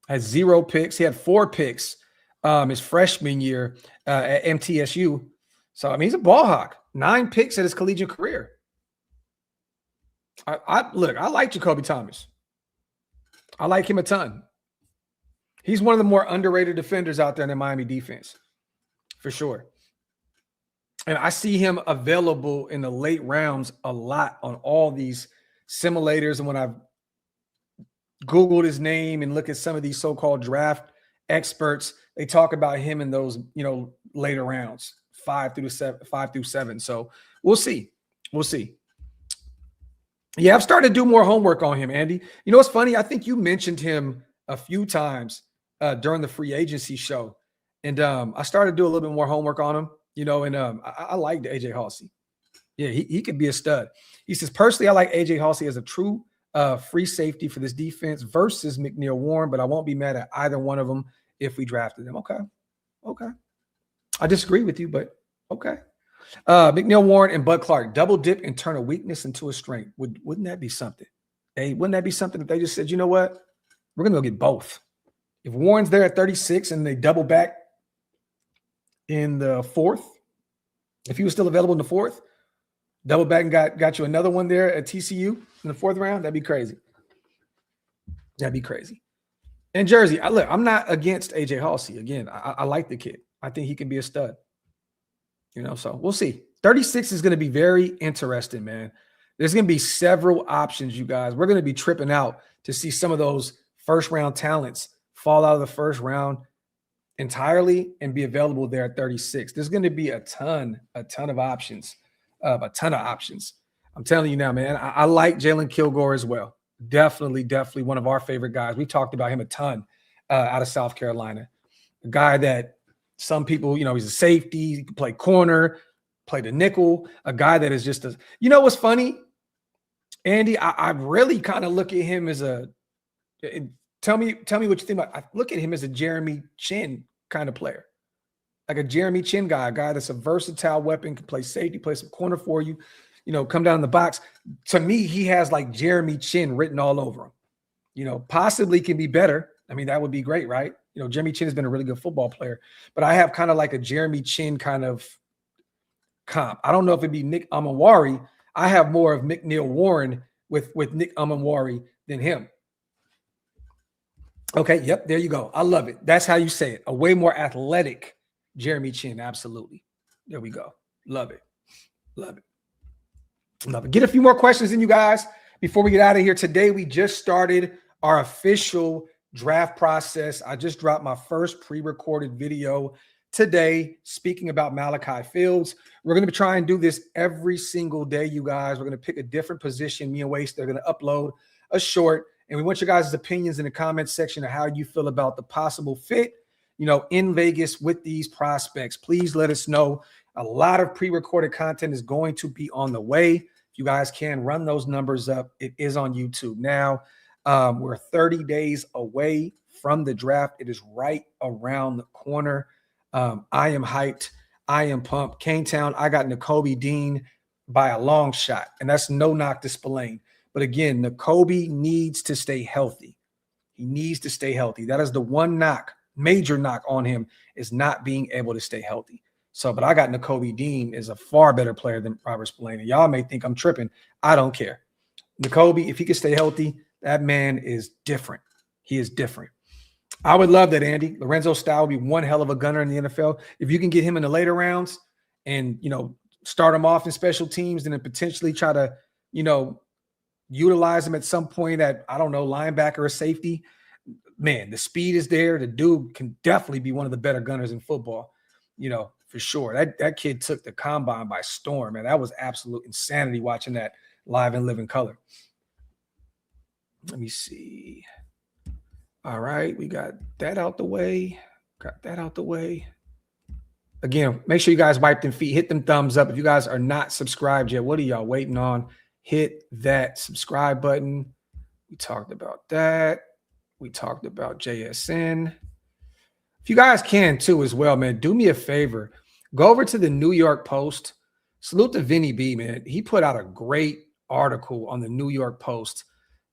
Had 0 picks. He had 4 picks his freshman year at MTSU. So, he's a ball hawk. 9 picks at his collegiate career. I like Jacoby Thomas. I like him a ton. He's one of the more underrated defenders out there in the Miami defense, for sure. And I see him available in the late rounds a lot on all these simulators. And when I've Googled his name and look at some of these so-called draft experts, they talk about him in those, later rounds, 5 through 7. So we'll see. Yeah, I've started to do more homework on him, Andy. You know what's funny? I think you mentioned him a few times during the free agency show. And I started to do a little bit more homework on him, and I like AJ Halsey. Yeah, he could be a stud. He says, personally, I like AJ Halsey as a true free safety for this defense versus McNeil Warren, but I won't be mad at either one of them if we drafted them. Okay. I disagree with you, but okay. McNeil Warren and Bud Clark double dip and turn a weakness into a strength. Wouldn't that be something? Hey, wouldn't that be something if they just said, you know what? We're going to go get both. If Warren's there at 36 and they double back in the 4th, if he was still available in the 4th, double back and got you another one there at TCU in the 4th round, that'd be crazy. And Jersey, I'm not against AJ Halsey. Again, I like the kid. I think he can be a stud. So we'll see. 36 is going to be very interesting, man. There's going to be several options, you guys. We're going to be tripping out to see some of those first-round talents fall out of the first round entirely and be available there at 36. There's going to be a ton of options. I'm telling you now, man. I like Jalen Kilgore as well. Definitely one of our favorite guys. We talked about him a ton out of South Carolina. A guy that some people, he's a safety. He can play corner, play the nickel. A guy that is just what's funny, Andy? I really kind of look at him as tell me what you think about. I look at him as a Jeremy Chin kind of player, like a Jeremy Chin guy, a guy that's a versatile weapon, can play safety, play some corner for you, come down the box. To me, he has like Jeremy Chin written all over him. Possibly can be better. That would be great, right? Jeremy Chin has been a really good football player, but I have kind of like a Jeremy Chin kind of comp. I don't know if it'd be Nick Amanwari. I have more of McNeil Warren with Nick Amanwari than him. Okay, yep, there you go. I love it. That's how you say it. A way more athletic Jeremy Chin, absolutely. There we go. Love it. Get a few more questions in, you guys, before we get out of here. Today, we just started our official draft process. I just dropped my first pre-recorded video today speaking about Malachi Fields. We're going to try and do this every single day, you guys. We're going to pick a different position. Me and Waste, they're going to upload a short. And we want your guys' opinions in the comments section of how you feel about the possible fit, in Vegas with these prospects. Please let us know. A lot of pre-recorded content is going to be on the way. If you guys can run those numbers up, it is on YouTube now. We're 30 days away from the draft. It is right around the corner. I am hyped. I am pumped. Canetown, I got Nakobe Dean by a long shot, and that's no knock to Spillane. But again, Nakobe needs to stay healthy. He needs to stay healthy. That is the one knock, major knock on him, is not being able to stay healthy. So, but I got Nakobe Dean is a far better player than Robert Spillane. And y'all may think I'm tripping. I don't care. Nakobe, if he can stay healthy, that man is different. He is different. I would love that, Andy. Lorenzo Style would be one hell of a gunner in the NFL. If you can get him in the later rounds and, start him off in special teams and then potentially try to, utilize him at some point at, I don't know, linebacker or safety, man, the speed is there. The dude can definitely be one of the better gunners in football, for sure. That kid took the combine by storm, man. That was absolute insanity watching that live and living color. Let me see. All right, we got that out the way. Again, make sure you guys wipe them feet. Hit them thumbs up. If you guys are not subscribed yet, what are y'all waiting on? Hit that subscribe button. We talked about that. We talked about JSN. If you guys can too as well, man, do me a favor. Go over to the New York Post. Salute to Vinny B, man. He put out a great article on the New York Post.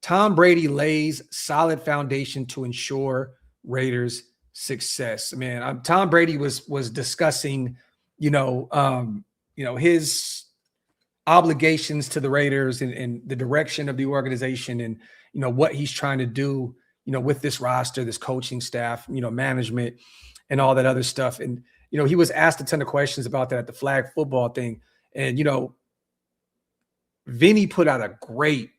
Tom Brady lays solid foundation to ensure Raiders success. Man, Tom Brady was discussing, his obligations to the Raiders and the direction of the organization and, what he's trying to do, with this roster, this coaching staff, management and all that other stuff. And, he was asked a ton of questions about that at the flag football thing. And, Vinny put out a great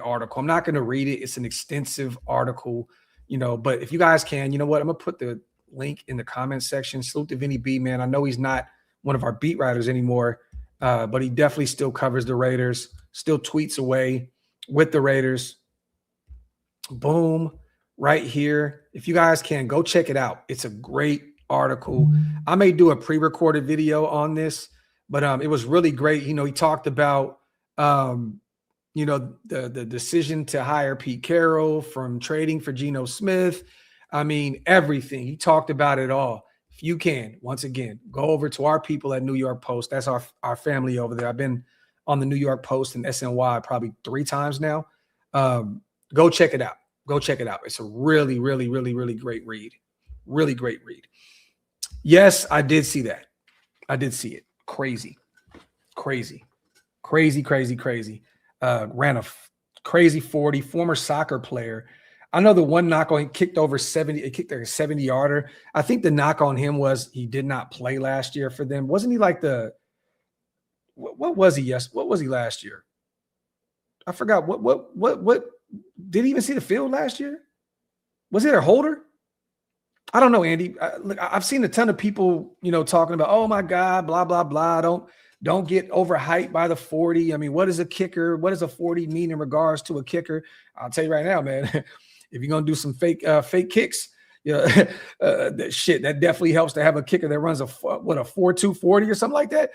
article. I'm not going to read it. It's an extensive article, but if you guys can, you know what? I'm going to put the link in the comment section. Salute to Vinny B, man. I know he's not one of our beat writers anymore, but he definitely still covers the Raiders, still tweets away with the Raiders. Boom, right here. If you guys can, go check it out. It's a great article. I may do a pre-recorded video on this, but it was really great. He talked about the decision to hire Pete Carroll from trading for Geno Smith. I mean, everything. He talked about it all. If you can, once again, go over to our people at New York Post. That's our family over there. I've been on the New York Post and SNY probably 3 times now. Go check it out. It's a really, really, really, really great read. Really great read. Yes, I did see that. I did see it. Crazy. Ran a crazy 40, former soccer player. I know the one knock on him kicked over 70. It kicked like a 70-yarder. I think the knock on him was he did not play last year for them. Wasn't he like what was he? Yes. What was he last year? I forgot. What did he even see the field last year? Was he their holder? I don't know, Andy. I've seen a ton of people, talking about, oh my God, blah, blah, blah. Don't get overhyped by the 40. I mean, what is a kicker? What does a 40 mean in regards to a kicker? I'll tell you right now, man, if you're going to do some fake kicks, that definitely helps to have a kicker that runs a 4.2 40 or something like that.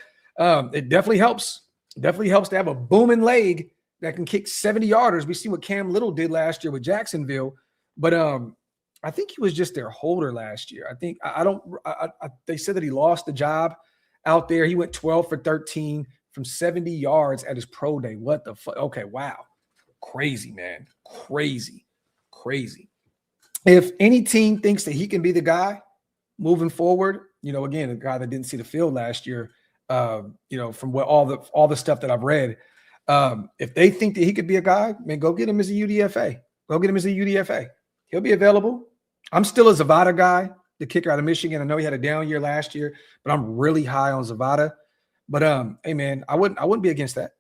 It definitely helps. Definitely helps to have a booming leg that can kick 70-yarders. We see what Cam Little did last year with Jacksonville, but I think he was just their holder last year. I think they said that he lost the job out there. He went 12 for 13 from 70 yards at his pro day. What the fuck? Okay, wow. Crazy, man. Crazy. If any team thinks that he can be the guy moving forward, again, a guy that didn't see the field last year, from what all the stuff that I've read, if they think that he could be a guy, man, go get him as a UDFA. He'll be available. I'm still a Zavada guy, the kicker out of Michigan. I know he had a down year last year, but I'm really high on Zavada. But hey, man, I wouldn't be against that.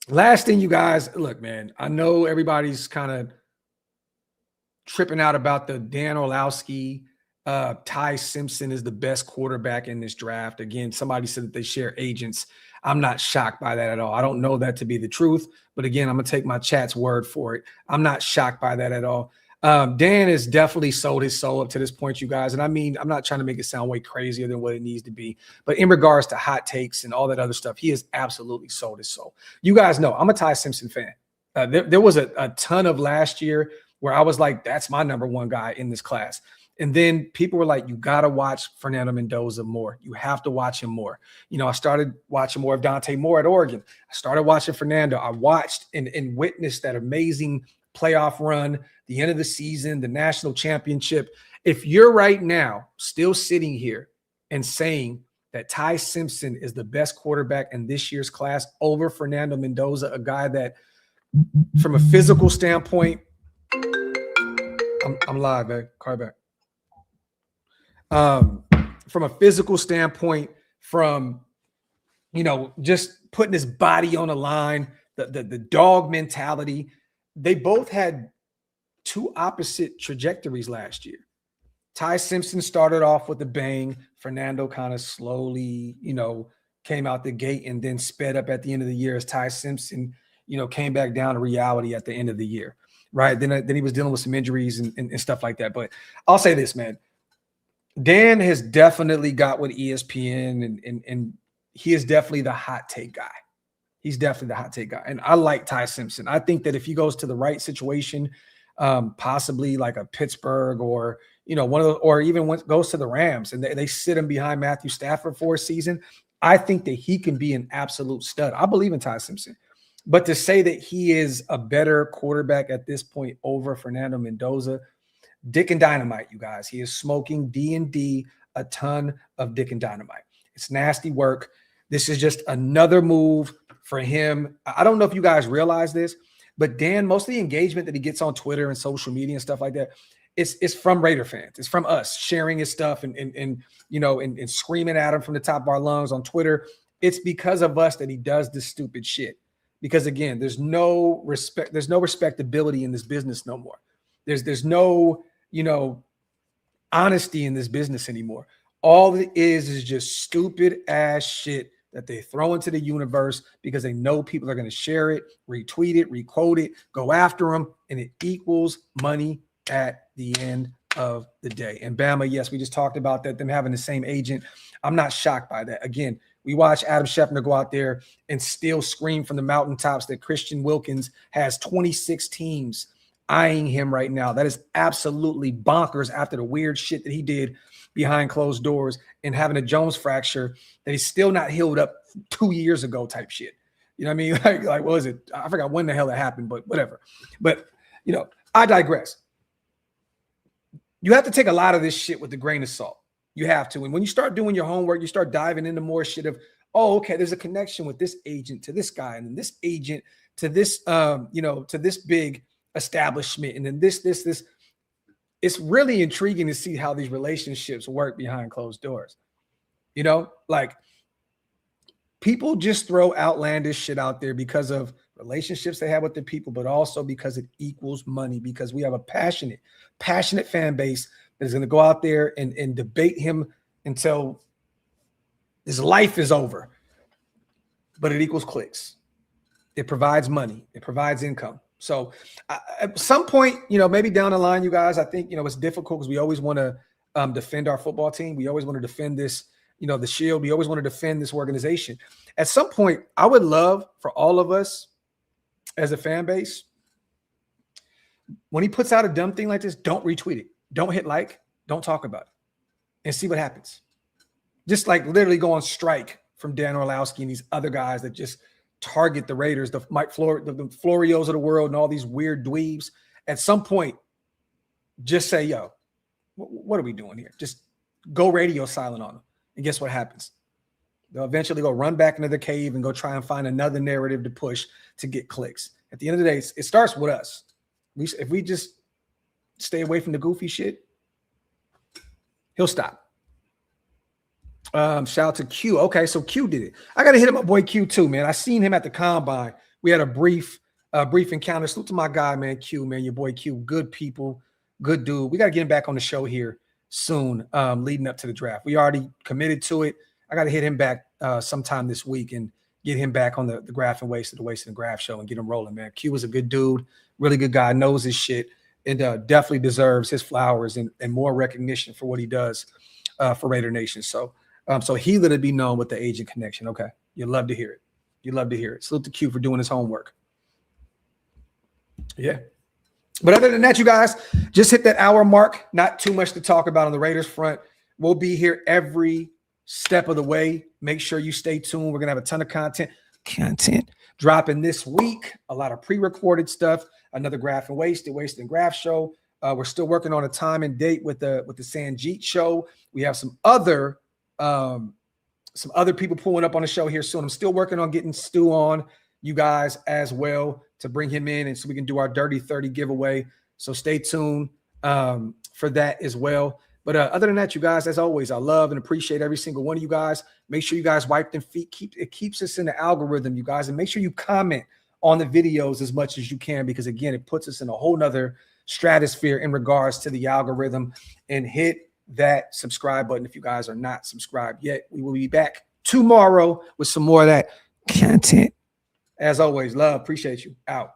Last thing, you guys, look, man, I know everybody's kind of tripping out about the Dan Orlowski. Ty Simpson is the best quarterback in this draft. Again, somebody said that they share agents. I'm not shocked by that at all. I don't know that to be the truth, but again, I'm going to take my chat's word for it. I'm not shocked by that at all. Dan has definitely sold his soul up to this point, you guys. And I mean, I'm not trying to make it sound way crazier than what it needs to be. But in regards to hot takes and all that other stuff, he has absolutely sold his soul. You guys know I'm a Ty Simpson fan. There was a ton of last year where I was like, that's my number one guy in this class. And then people were like, you got to watch Fernando Mendoza more. You have to watch him more. You know, I started watching more of Dante Moore at Oregon. I started watching Fernando. I watched and witnessed that amazing playoff run, the end of the season, the national championship. If you're right now still sitting here and saying that Ty Simpson is the best quarterback in this year's class over Fernando Mendoza, a guy that from a physical standpoint, I'm live, man. Call back. From a physical standpoint, from, you know, just putting his body on the line, the dog mentality, they both had two opposite trajectories last year. Ty Simpson started off with a bang. Fernando kind of slowly, you know, came out the gate and then sped up at the end of the year as Ty Simpson, you know, came back down to reality at the end of the year, right? Then he was dealing with some injuries and stuff like that. But I'll say this, man. Dan has definitely got with ESPN and he is definitely the hot take guy. He's definitely the hot take guy. And I like Ty Simpson. I think that if he goes to the right situation, possibly like a Pittsburgh or, you know, one of those, or even goes to the Rams and they sit him behind Matthew Stafford for a season, I think that he can be an absolute stud. I believe in Ty Simpson. But to say that he is a better quarterback at this point over Fernando Mendoza, Dick and Dynamite, you guys. He is smoking D&D, a ton of Dick and Dynamite. It's nasty work. This is just another move for him. I don't know if you guys realize this, but Dan, most of the engagement that he gets on Twitter and social media and stuff like that, it's from Raider fans. It's from us sharing his stuff and you know, and screaming at him from the top of our lungs on Twitter. It's because of us that he does this stupid shit. Because again, there's no respect, there's no respectability in this business no more. There's no, you know, honesty in this business anymore. All it is just stupid ass shit that they throw into the universe because they know people are going to share it, retweet it, requote it, go after them, and it equals money at the end of the day. And Bama, yes, we just talked about that, them having the same agent. I'm not shocked by that. Again, we watch Adam Schefter go out there and still scream from the mountaintops that Christian Wilkins has 26 teams eyeing him right now. That is absolutely bonkers after the weird shit that he did behind closed doors and having a Jones fracture that he's still not healed up 2 years ago type shit. You know what I mean? Like what was it? I forgot when the hell that happened, but whatever. But, you know, I digress. You have to take a lot of this shit with a grain of salt. You have to. And when you start doing your homework, you start diving into more shit of, oh, okay, there's a connection with this agent to this guy and then this agent to this, you know, to this big establishment. And then this. It's really intriguing to see how these relationships work behind closed doors. You know, like people just throw outlandish shit out there because of relationships they have with the people, but also because it equals money, because we have a passionate fan base that is going to go out there and debate him until his life is over. But it equals clicks. It provides money. It provides income. So at some point, you know, maybe down the line, you guys, I think, you know, it's difficult because we always want to defend our football team. We always want to defend this, you know, the shield. We always want to defend this organization. At some point, I would love for all of us as a fan base, when he puts out a dumb thing like this, don't retweet it. Don't hit like, don't talk about it, and see what happens. Just like literally go on strike from Dan Orlowski and these other guys that just target the Raiders, the Mike the Florios of the world and all these weird dweebs. At some point, just say, yo, what are we doing here? Just go radio silent on them. And guess what happens? They'll eventually go run back into the cave and go try and find another narrative to push to get clicks. At the end of the day, it starts with us. If we just stay away from the goofy shit, he'll stop. Shout out to Q. Okay, so Q did it. I got to hit up my boy Q too, man. I seen him at the combine. We had a brief encounter. Salute to my guy, man, Q, man, your boy Q. Good people, good dude. We got to get him back on the show here soon, leading up to the draft. We already committed to it. I got to hit him back sometime this week and get him back on the Graphk and Waste and Graphk show and get him rolling, man. Q is a good dude, really good guy, knows his shit. and definitely deserves his flowers and more recognition for what he does for Raider Nation. So he let it be known with the agent connection. Okay, you love to hear it. You love to hear it. Salute to Q for doing his homework. Yeah. But other than that, you guys just hit that hour mark. Not too much to talk about on the Raiders front. We'll be here every step of the way. Make sure you stay tuned. We're going to have a ton of content dropping this week. A lot of pre-recorded stuff. Another Graphk and Wasted and Graphk show. We're still working on a time and date with the Sanjit show. We have some other people pulling up on the show here soon. I'm still working on getting Stu on you guys as well to bring him in and so we can do our Dirty 30 giveaway. So stay tuned for that as well. But other than that, you guys, as always, I love and appreciate every single one of you guys. Make sure you guys wipe them feet. It keeps us in the algorithm, you guys. And make sure you comment on the videos as much as you can, because again, it puts us in a whole nother stratosphere in regards to the algorithm. And hit that subscribe button if you guys are not subscribed yet. We will be back tomorrow with some more of that content. As always, love, appreciate you. Out.